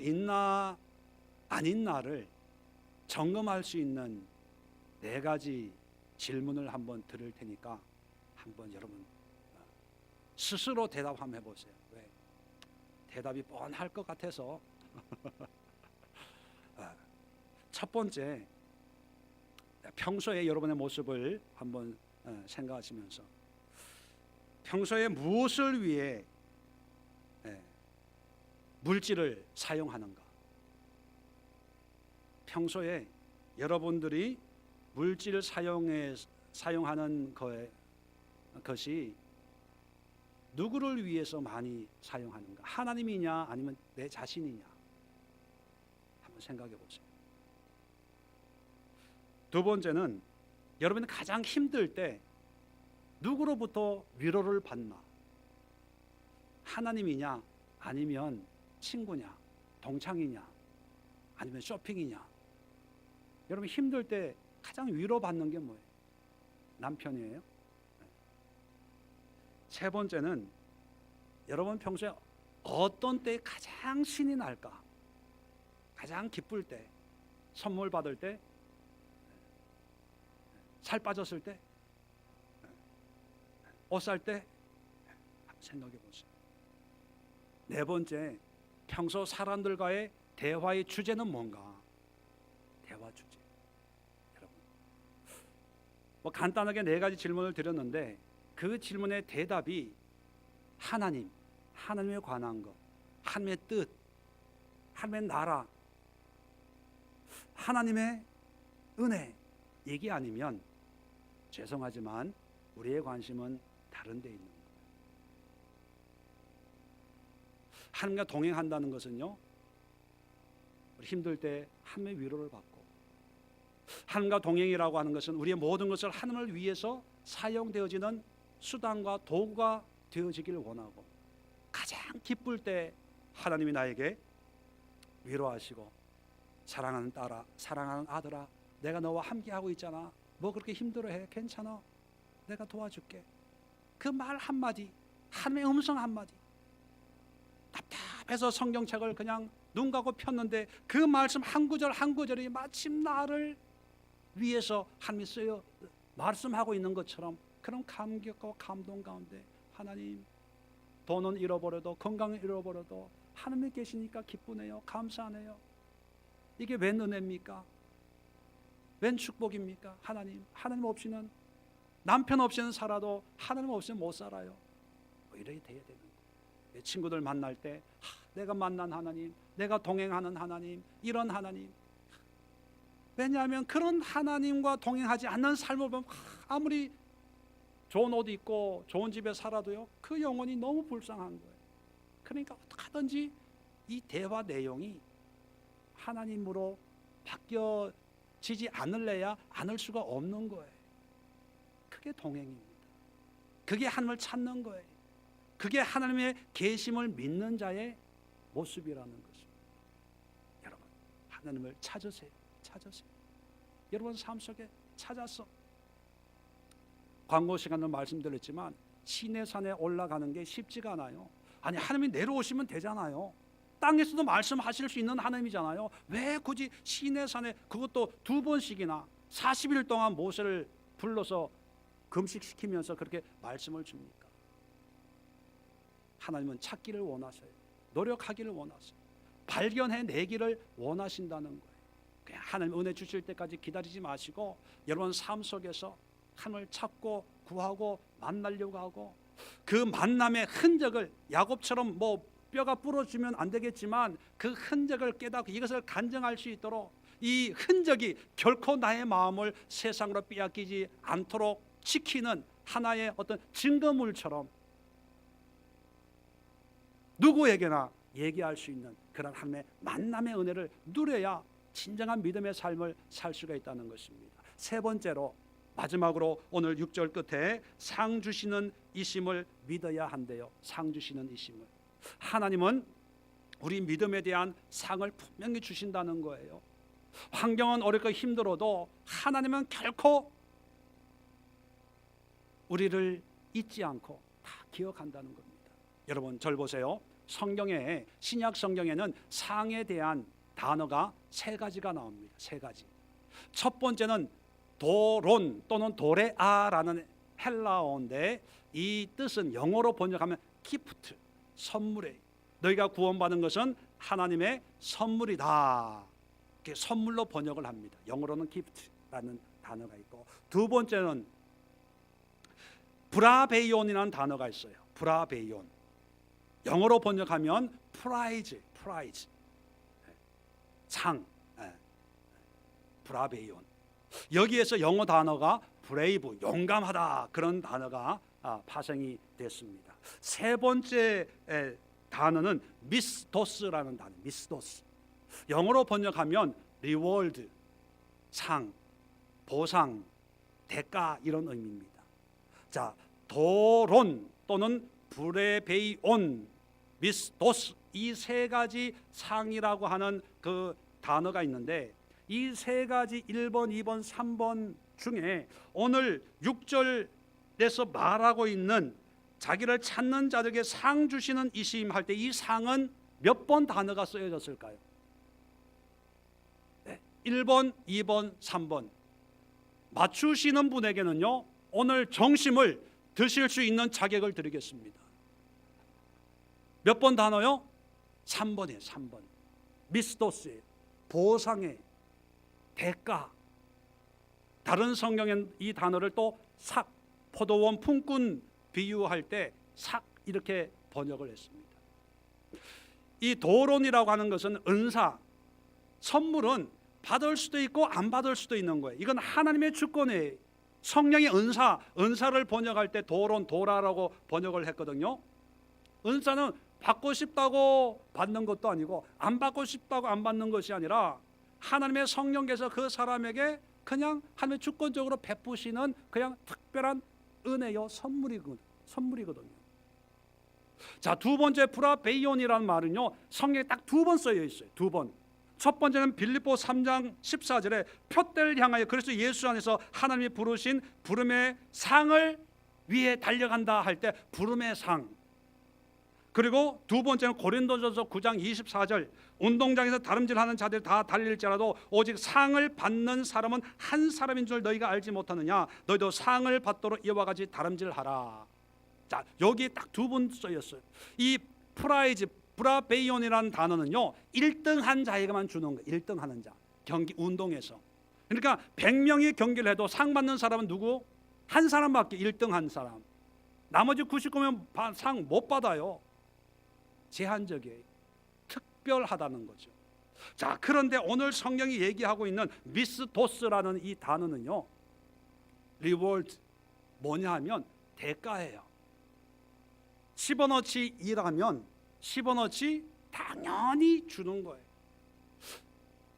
Speaker 1: 있나 안 있나를 점검할 수 있는 4가지 질문을 한번 드릴 테니까 한번 여러분 스스로 대답 한번 해보세요. 왜? 대답이 뻔할 것 같아서. 첫 번째, 평소에 여러분의 모습을 한번 생각하시면서 평소에 무엇을 위해 물질을 사용하는가? 평소에 여러분들이 물질을 사용하는 것이 누구를 위해서 많이 사용하는가? 하나님이냐 아니면 내 자신이냐? 한번 생각해 보세요. 두 번째는 여러분이 가장 힘들 때 누구로부터 위로를 받나? 하나님이냐 아니면 친구냐, 동창이냐, 아니면 쇼핑이냐? 여러분 힘들 때 가장 위로받는 게 뭐예요? 남편이에요? 세 번째는 여러분 평소에 어떤 때 가장 신이 날까? 가장 기쁠 때, 선물 받을 때, 살 빠졌을 때, 옷 살 때, 한번 생각해 보세요. 네 번째, 평소 사람들과의 대화의 주제는 뭔가? 대화 주제. 여러분, 뭐 간단하게 4가지 질문을 드렸는데 그 질문의 대답이 하나님에 관한 것, 하나님의 뜻, 하나님의 나라, 하나님의 은혜 얘기 아니면 죄송하지만 우리의 관심은 다른 데 있는 거예요. 하나님과 동행한다는 것은요, 우리 힘들 때 하나님의 위로를 받고, 하나님과 동행이라고 하는 것은 우리의 모든 것을 하나님을 위해서 사용되어지는 수단과 도구가 되어지기를 원하고, 가장 기쁠 때 하나님이 나에게 위로하시고, 사랑하는 딸아, 사랑하는 아들아, 내가 너와 함께하고 있잖아. 뭐 그렇게 힘들어해? 괜찮아. 내가 도와줄게. 그 말 한마디, 하나님의 음성 한마디. 답답해서 성경책을 그냥 눈 감고 폈는데 그 말씀 한 구절 한 구절이 마침 나를 위해서 하나님이 쓰여 말씀하고 있는 것처럼 그런 감격과 감동 가운데 하나님, 돈은 잃어버려도 건강을 잃어버려도 하나님이 계시니까 기쁘네요. 감사하네요. 이게 웬 은혜입니까? 웬 축복입니까? 하나님 없이는, 남편 없이는 살아도 하나님 없이는 못 살아요. 뭐 이렇게 돼야 되는 거예요. 친구들 만날 때 내가 만난 하나님, 내가 동행하는 하나님, 이런 하나님. 왜냐하면 그런 하나님과 동행하지 않는 삶을 보면 아무리 좋은 옷 입고 좋은 집에 살아도요, 그 영혼이 너무 불쌍한 거예요. 그러니까 어떻게 하든지 이 대화 내용이 하나님으로 바뀌어지지 않을래야 않을 수가 없는 거예요. 그게 동행입니다. 그게 하나님을 찾는 거예요. 그게 하나님의 계심을 믿는 자의 모습이라는 것입니다. 여러분, 하나님을 찾으세요. 여러분 삶 속에 찾아서, 광고 시간을 말씀드렸지만 시내산에 올라가는 게 쉽지가 않아요. 아니, 하나님이 내려오시면 되잖아요. 땅에서도 말씀하실 수 있는 하나님이잖아요. 왜 굳이 시내산에, 그것도 2번씩이나 40일 동안 모세를 불러서 금식시키면서 그렇게 말씀을 줍니까? 하나님은 찾기를 원하세요. 노력하기를 원하세요. 발견해내기를 원하신다는 거예요. 그냥 하나님 은혜 주실 때까지 기다리지 마시고 여러분 삶 속에서 하나님을 찾고 구하고 만나려고 하고, 그 만남의 흔적을 야곱처럼 뭐 뼈가 부러지면 안 되겠지만 그 흔적을 깨닫고 이것을 간증할 수 있도록 이 흔적이 결코 나의 마음을 세상으로 빼앗기지 않도록 지키는 하나의 어떤 증거물처럼 누구에게나 얘기할 수 있는 그런 하나님의 만남의 은혜를 누려야 진정한 믿음의 삶을 살 수가 있다는 것입니다. 세 번째로, 마지막으로 오늘 6절 끝에 상 주시는 이심을 믿어야 한대요. 상 주시는 이심을. 하나님은 우리 믿음에 대한 상을 분명히 주신다는 거예요. 환경은 어렵고 힘들어도 하나님은 결코 우리를 잊지 않고 다 기억한다는 겁니다. 여러분, 절 보세요. 성경에, 신약 성경에는 상에 대한 단어가 세 가지가 나옵니다. 세 가지. 첫 번째는 도론 또는 도레아라는 헬라어인데, 이 뜻은 영어로 번역하면 기프트, 선물에, 너희가 구원받은 것은 하나님의 선물이다, 이렇게 선물로 번역을 합니다. 영어로는 기프트라는 단어가 있고, 두 번째는 브라베이온이라는 단어가 있어요. 브라베이온, 영어로 번역하면 프라이즈, 상, 브라베이온. 여기에서 영어 단어가 브레이브, 용감하다, 그런 단어가 파생이 됐습니다. 세 번째 단어는 미스도스라는 단어, 미스도스. 영어로 번역하면 리월드, 상, 보상, 대가, 이런 의미입니다. 자, 도론 또는 브레베이온, 미스도스, 이 세 가지 상이라고 하는 그 단어가 있는데, 이 세 가지 1번, 2번, 3번 중에 오늘 6절에서 말하고 있는 자기를 찾는 자들에게 상 주시는 이심 할 때 이 상은 몇 번 단어가 쓰여졌을까요? 네, 1번, 2번, 3번. 맞추시는 분에게는요, 오늘 정심을 드실 수 있는 자격을 드리겠습니다. 몇 번 단어요? 3번이에요. 3번. 미스도스의 보상의 대가. 다른 성경엔 이 단어를 또 삭, 포도원 품꾼 비유할 때 삭, 이렇게 번역을 했습니다. 이 도론이라고 하는 것은 은사, 선물은 받을 수도 있고 안 받을 수도 있는 거예요. 이건 하나님의 주권이에요. 성령의 은사를 번역할 때 도론, 도라라고 번역을 했거든요. 은사는 받고 싶다고 받는 것도 아니고 안 받고 싶다고 안 받는 것이 아니라 하나님의 성령께서 그 사람에게 그냥 하나님의 주권적으로 베푸시는 그냥 특별한 은혜요, 선물이거든요. 자, 두 번째 브라베이온이라는 말은요, 성경에 딱 두 번 쓰여 있어요. 두 번. 첫 번째는 빌립보 3장 14절에 표대를 향하여 그리스도 예수 안에서 하나님이 부르신 부름의 상을 위해 달려간다 할 때 부름의 상. 그리고 두 번째는 고린도전서 9장 24절, 운동장에서 다름질하는 자들 다 달릴지라도 오직 상을 받는 사람은 한 사람인 줄 너희가 알지 못하느냐. 너희도 상을 받도록 이와 같이 다름질하라. 자, 여기에 딱 두 번 쓰였어요. 이 프라이즈, 브라베이온이라는 단어는요, 1등한 자에게만 주는 거예요. 1등하는 자, 경기 운동에서. 그러니까 100명이 경기를 해도 상 받는 사람은 누구? 한 사람밖에. 1등한 사람. 나머지 99명 상 못 받아요. 제한적이에요. 특별하다는 거죠. 자, 그런데 오늘 성경이 얘기하고 있는 미스도스라는 이 단어는요, 리월드, 뭐냐 하면 대가예요. 10원어치 일하면 10원어치 당연히 주는 거예요.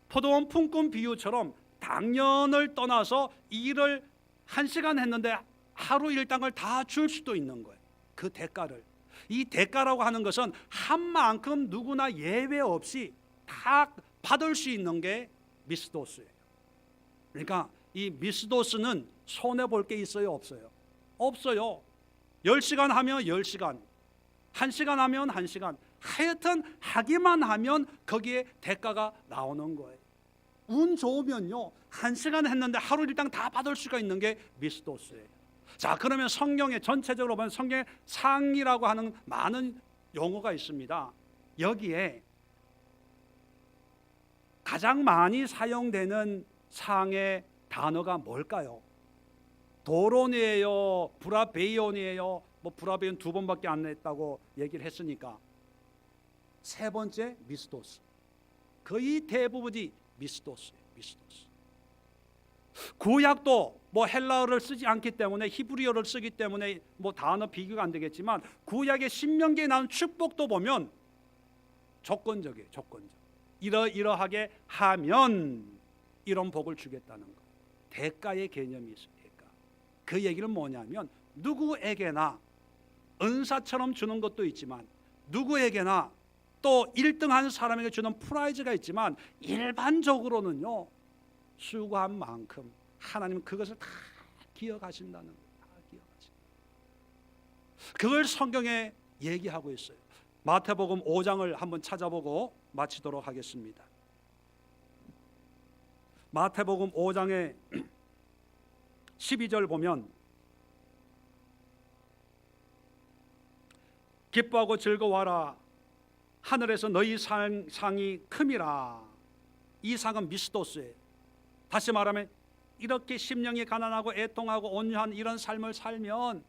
Speaker 1: 포도원 품꾼 비유처럼 당연을 떠나서 일을 1시간 했는데 하루 일당을 다 줄 수도 있는 거예요. 그 대가를. 이 대가라고 하는 것은 한 만큼 누구나 예외 없이 다 받을 수 있는 게 미스도스예요. 그러니까 이 미스도스는 손해볼 게 있어요, 없어요? 없어요. 10시간 하면 10시간, 1시간 하면 1시간, 하여튼 하기만 하면 거기에 대가가 나오는 거예요. 운 좋으면요, 1시간 했는데 하루 일당 다 받을 수가 있는 게 미스도스예요. 자, 그러면 성경에 전체적으로 보면 성경에 상이라고 하는 많은 용어가 있습니다. 여기에 가장 많이 사용되는 상의 단어가 뭘까요? 도론이에요? 브라베이온이에요? 뭐 브라베이온 두 번밖에 안 했다고 얘기를 했으니까 세 번째 미스도스. 거의 대부분이 미스도스예요. 미스도스. 구약도 뭐 헬라어를 쓰지 않기 때문에, 히브리어를 쓰기 때문에 뭐 단어 비교가 안 되겠지만, 구약의 신명기에 나온 축복도 보면 조건적이에요. 조건적. 이러하게 하면 이런 복을 주겠다는 거. 대가의 개념이 있어요. 대가. 그 얘기는 뭐냐면 누구에게나 은사처럼 주는 것도 있지만 누구에게나 또 1등한 사람에게 주는 프라이즈가 있지만 일반적으로는요, 수고한 만큼 하나님은 그것을 다 기억하신다는 거예요. 다 기억하신다. 그걸 성경에 얘기하고 있어요. 마태복음 5장을 한번 찾아보고 마치도록 하겠습니다. 마태복음 5장의 12절 보면, 기뻐하고 즐거워하라, 하늘에서 너희 상이 큼이라. 이 상은 미스도스예요. 다시 말하면 이렇게 심령이 가난하고 애통하고 온유한 이런 삶을 살면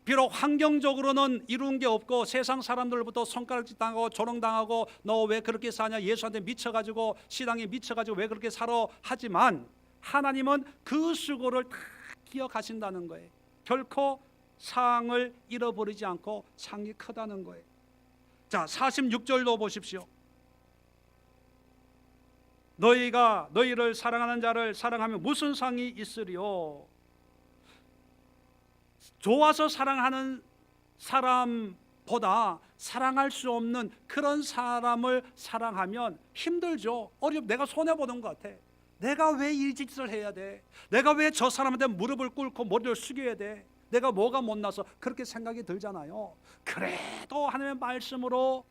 Speaker 1: 비록 환경적으로는 이룬 게 없고 세상 사람들부터 손가락질 당하고 조롱당하고 너 왜 그렇게 사냐, 예수한테 미쳐가지고 신앙에 미쳐가지고 왜 그렇게 살아 하지만 하나님은 그 수고를 다 기억하신다는 거예요. 결코 상을 잃어버리지 않고 상이 크다는 거예요. 자, 46절도 보십시오. 너희가 너희를 사랑하는 자를 사랑하면 무슨 상이 있으리요? 좋아서 사랑하는 사람보다 사랑할 수 없는 그런 사람을 사랑하면 힘들죠. 내가 손해보는 것 같아. 내가 왜 이 짓을 해야 돼? 내가 왜 저 사람한테 무릎을 꿇고 머리를 숙여야 돼? 내가 뭐가 못나서 그렇게 생각이 들잖아요. 그래도 하나님의 말씀으로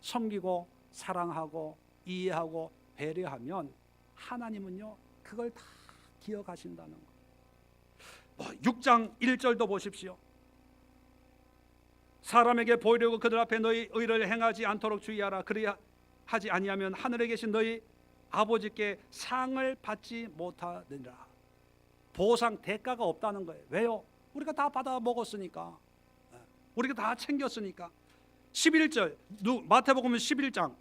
Speaker 1: 섬기고 사랑하고 이해하고 배려하면 하나님은요, 그걸 다 기억하신다는 거예요. 6장 1절도 보십시오. 사람에게 보이려고 그들 앞에 너희 의를 행하지 않도록 주의하라. 그리야 하지 아니하면 하늘에 계신 너희 아버지께 상을 받지 못하느니라. 보상, 대가가 없다는 거예요. 왜요? 우리가 다 받아 먹었으니까, 우리가 다 챙겼으니까. 11절 마태복음 11장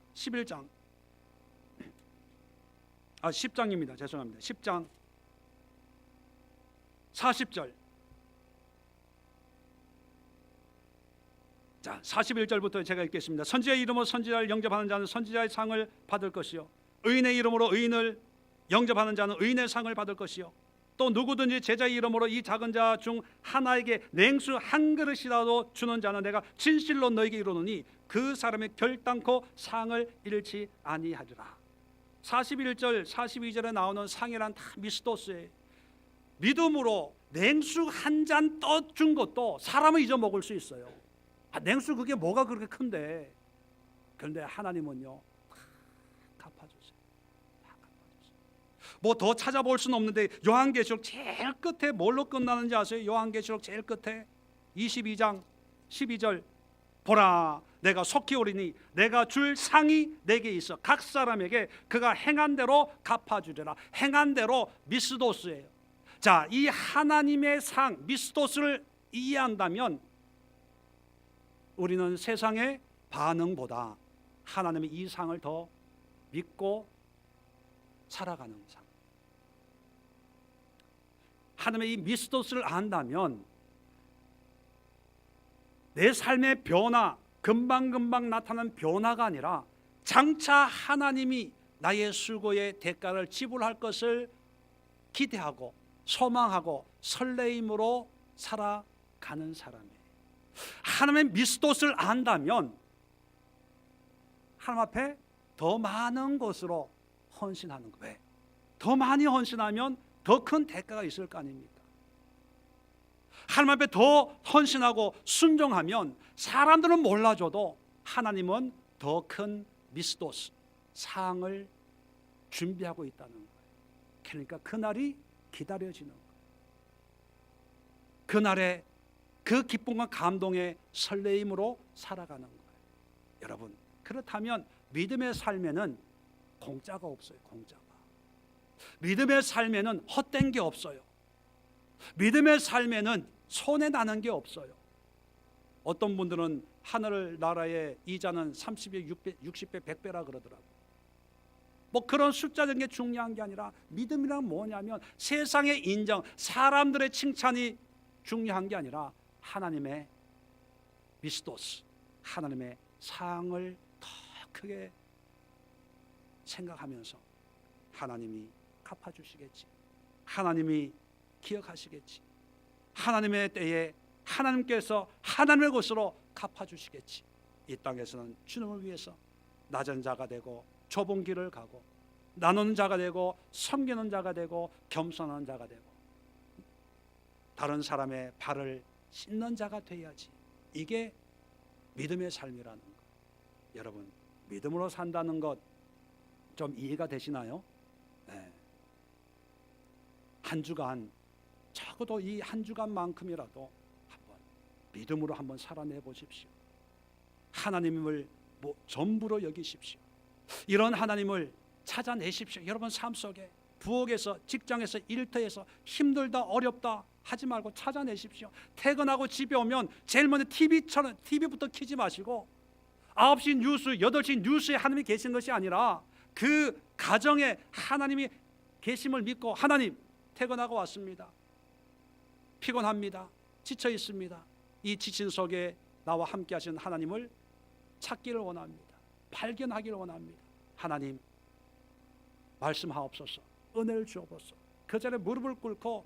Speaker 1: 10장입니다. 죄송합니다. 10장 40절. 자, 41절부터 제가 읽겠습니다. 선지자의 이름으로 선지자를 영접하는 자는 선지자의 상을 받을 것이요, 의인의 이름으로 의인을 영접하는 자는 의인의 상을 받을 것이요, 또 누구든지 제자의 이름으로 이 작은 자 중 하나에게 냉수 한 그릇이라도 주는 자는 내가 진실로 너에게 이르노니 그 사람의 결단코 상을 잃지 아니하리라. 41절 42절에 나오는 상이란 다 미스도스예요. 믿음으로 냉수 한 잔 떠준 것도 사람은 잊어먹을 수 있어요. 냉수 그게 뭐가 그렇게 큰데. 그런데 하나님은요, 다 갚아주세요. 다 갚아주세요. 뭐 더 찾아볼 수는 없는데 요한계시록 제일 끝에 뭘로 끝나는지 아세요? 요한계시록 제일 끝에 22장 12절. 보라, 내가 속히 오리니 내가 줄 상이 내게 있어 각 사람에게 그가 행한 대로 갚아주리라. 행한 대로 미스도스예요. 자, 이 하나님의 상 미스도스를 이해한다면 우리는 세상의 반응보다 하나님의 이 상을 더 믿고 살아가는 상, 하나님의 이 미스도스를 안다면 내 삶의 변화, 금방금방 나타나는 변화가 아니라 장차 하나님이 나의 수고의 대가를 지불할 것을 기대하고 소망하고 설레임으로 살아가는 사람이에요. 하나님의 미스도스를 안다면 하나님 앞에 더 많은 것으로 헌신하는 거예요. 왜? 더 많이 헌신하면 더 큰 대가가 있을 거 아닙니까? 하나님 앞에 더 헌신하고 순종하면 사람들은 몰라줘도 하나님은 더 큰 미스도스, 상을 준비하고 있다는 거예요. 그러니까 그날이 기다려지는 거예요. 그날의 그 기쁨과 감동의 설레임으로 살아가는 거예요. 여러분, 그렇다면 믿음의 삶에는 공짜가 없어요. 공짜가. 믿음의 삶에는 헛된 게 없어요. 믿음의 삶에는 손해나는 게 없어요. 어떤 분들은 하늘나라의 이자는 30배, 60배, 100배라 그러더라고요. 뭐 그런 숫자적인 게 중요한 게 아니라 믿음이란 뭐냐면 세상의 인정, 사람들의 칭찬이 중요한 게 아니라 하나님의 미스도스, 하나님의 상을 더 크게 생각하면서 하나님이 갚아주시겠지, 하나님이 기억하시겠지, 하나님의 때에 하나님께서 하나님의 것으로 갚아주시겠지. 이 땅에서는 주님을 위해서 낮은 자가 되고 좁은 길을 가고 나누는 자가 되고 섬기는 자가 되고 겸손한 자가 되고 다른 사람의 발을 씻는 자가 돼야지. 이게 믿음의 삶이라는 것. 여러분, 믿음으로 산다는 것 좀 이해가 되시나요? 네. 한 주간, 적어도 이 한 주간만큼이라도 한번 믿음으로 한번 살아내 보십시오. 하나님을 전부로 여기십시오. 이런 하나님을 찾아내십시오. 여러분 삶 속에 부엌에서, 직장에서, 일터에서 힘들다 어렵다 하지 말고 찾아내십시오. 퇴근하고 집에 오면 제일 먼저 TV부터 켜지 마시고 9시 뉴스, 8시 뉴스에 하나님이 계신 것이 아니라 그 가정에 하나님이 계심을 믿고, 하나님 퇴근하고 왔습니다. 피곤합니다. 지쳐 있습니다. 이 지친 속에 나와 함께 하신 하나님을 찾기를 원합니다. 발견하기를 원합니다. 하나님 말씀하옵소서. 은혜를 주옵소서. 그 자리에 무릎을 꿇고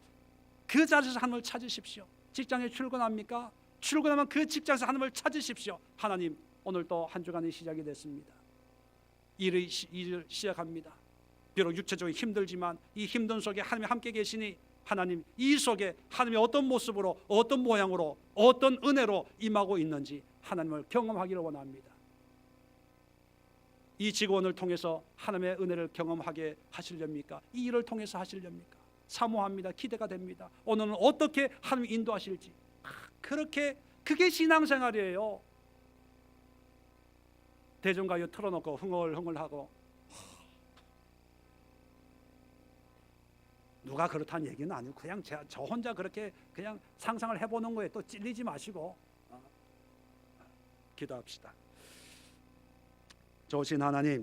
Speaker 1: 그 자리에서 하나님을 찾으십시오. 직장에 출근합니까? 출근하면 그 직장에서 하나님을 찾으십시오. 하나님, 오늘 또 한 주간이 시작이 됐습니다. 일을 시작합니다. 비록 육체적으로 힘들지만 이 힘든 속에 하나님이 함께 계시니 하나님, 이 속에 하나님이 어떤 모습으로, 어떤 모양으로, 어떤 은혜로 임하고 있는지 하나님을 경험하기를 원합니다. 이 직원을 통해서 하나님의 은혜를 경험하게 하시렵니까? 이 일을 통해서 하시렵니까? 사모합니다. 기대가 됩니다. 오늘은 어떻게 하나님이 인도하실지. 그게 신앙생활이에요. 대중가요 틀어놓고 흥얼흥얼하고 누가 그렇다는 얘기는 아니고 그냥 저 혼자 그렇게 그냥 상상을 해보는 거에 또 찔리지 마시고 기도합시다. 좋으신 하나님,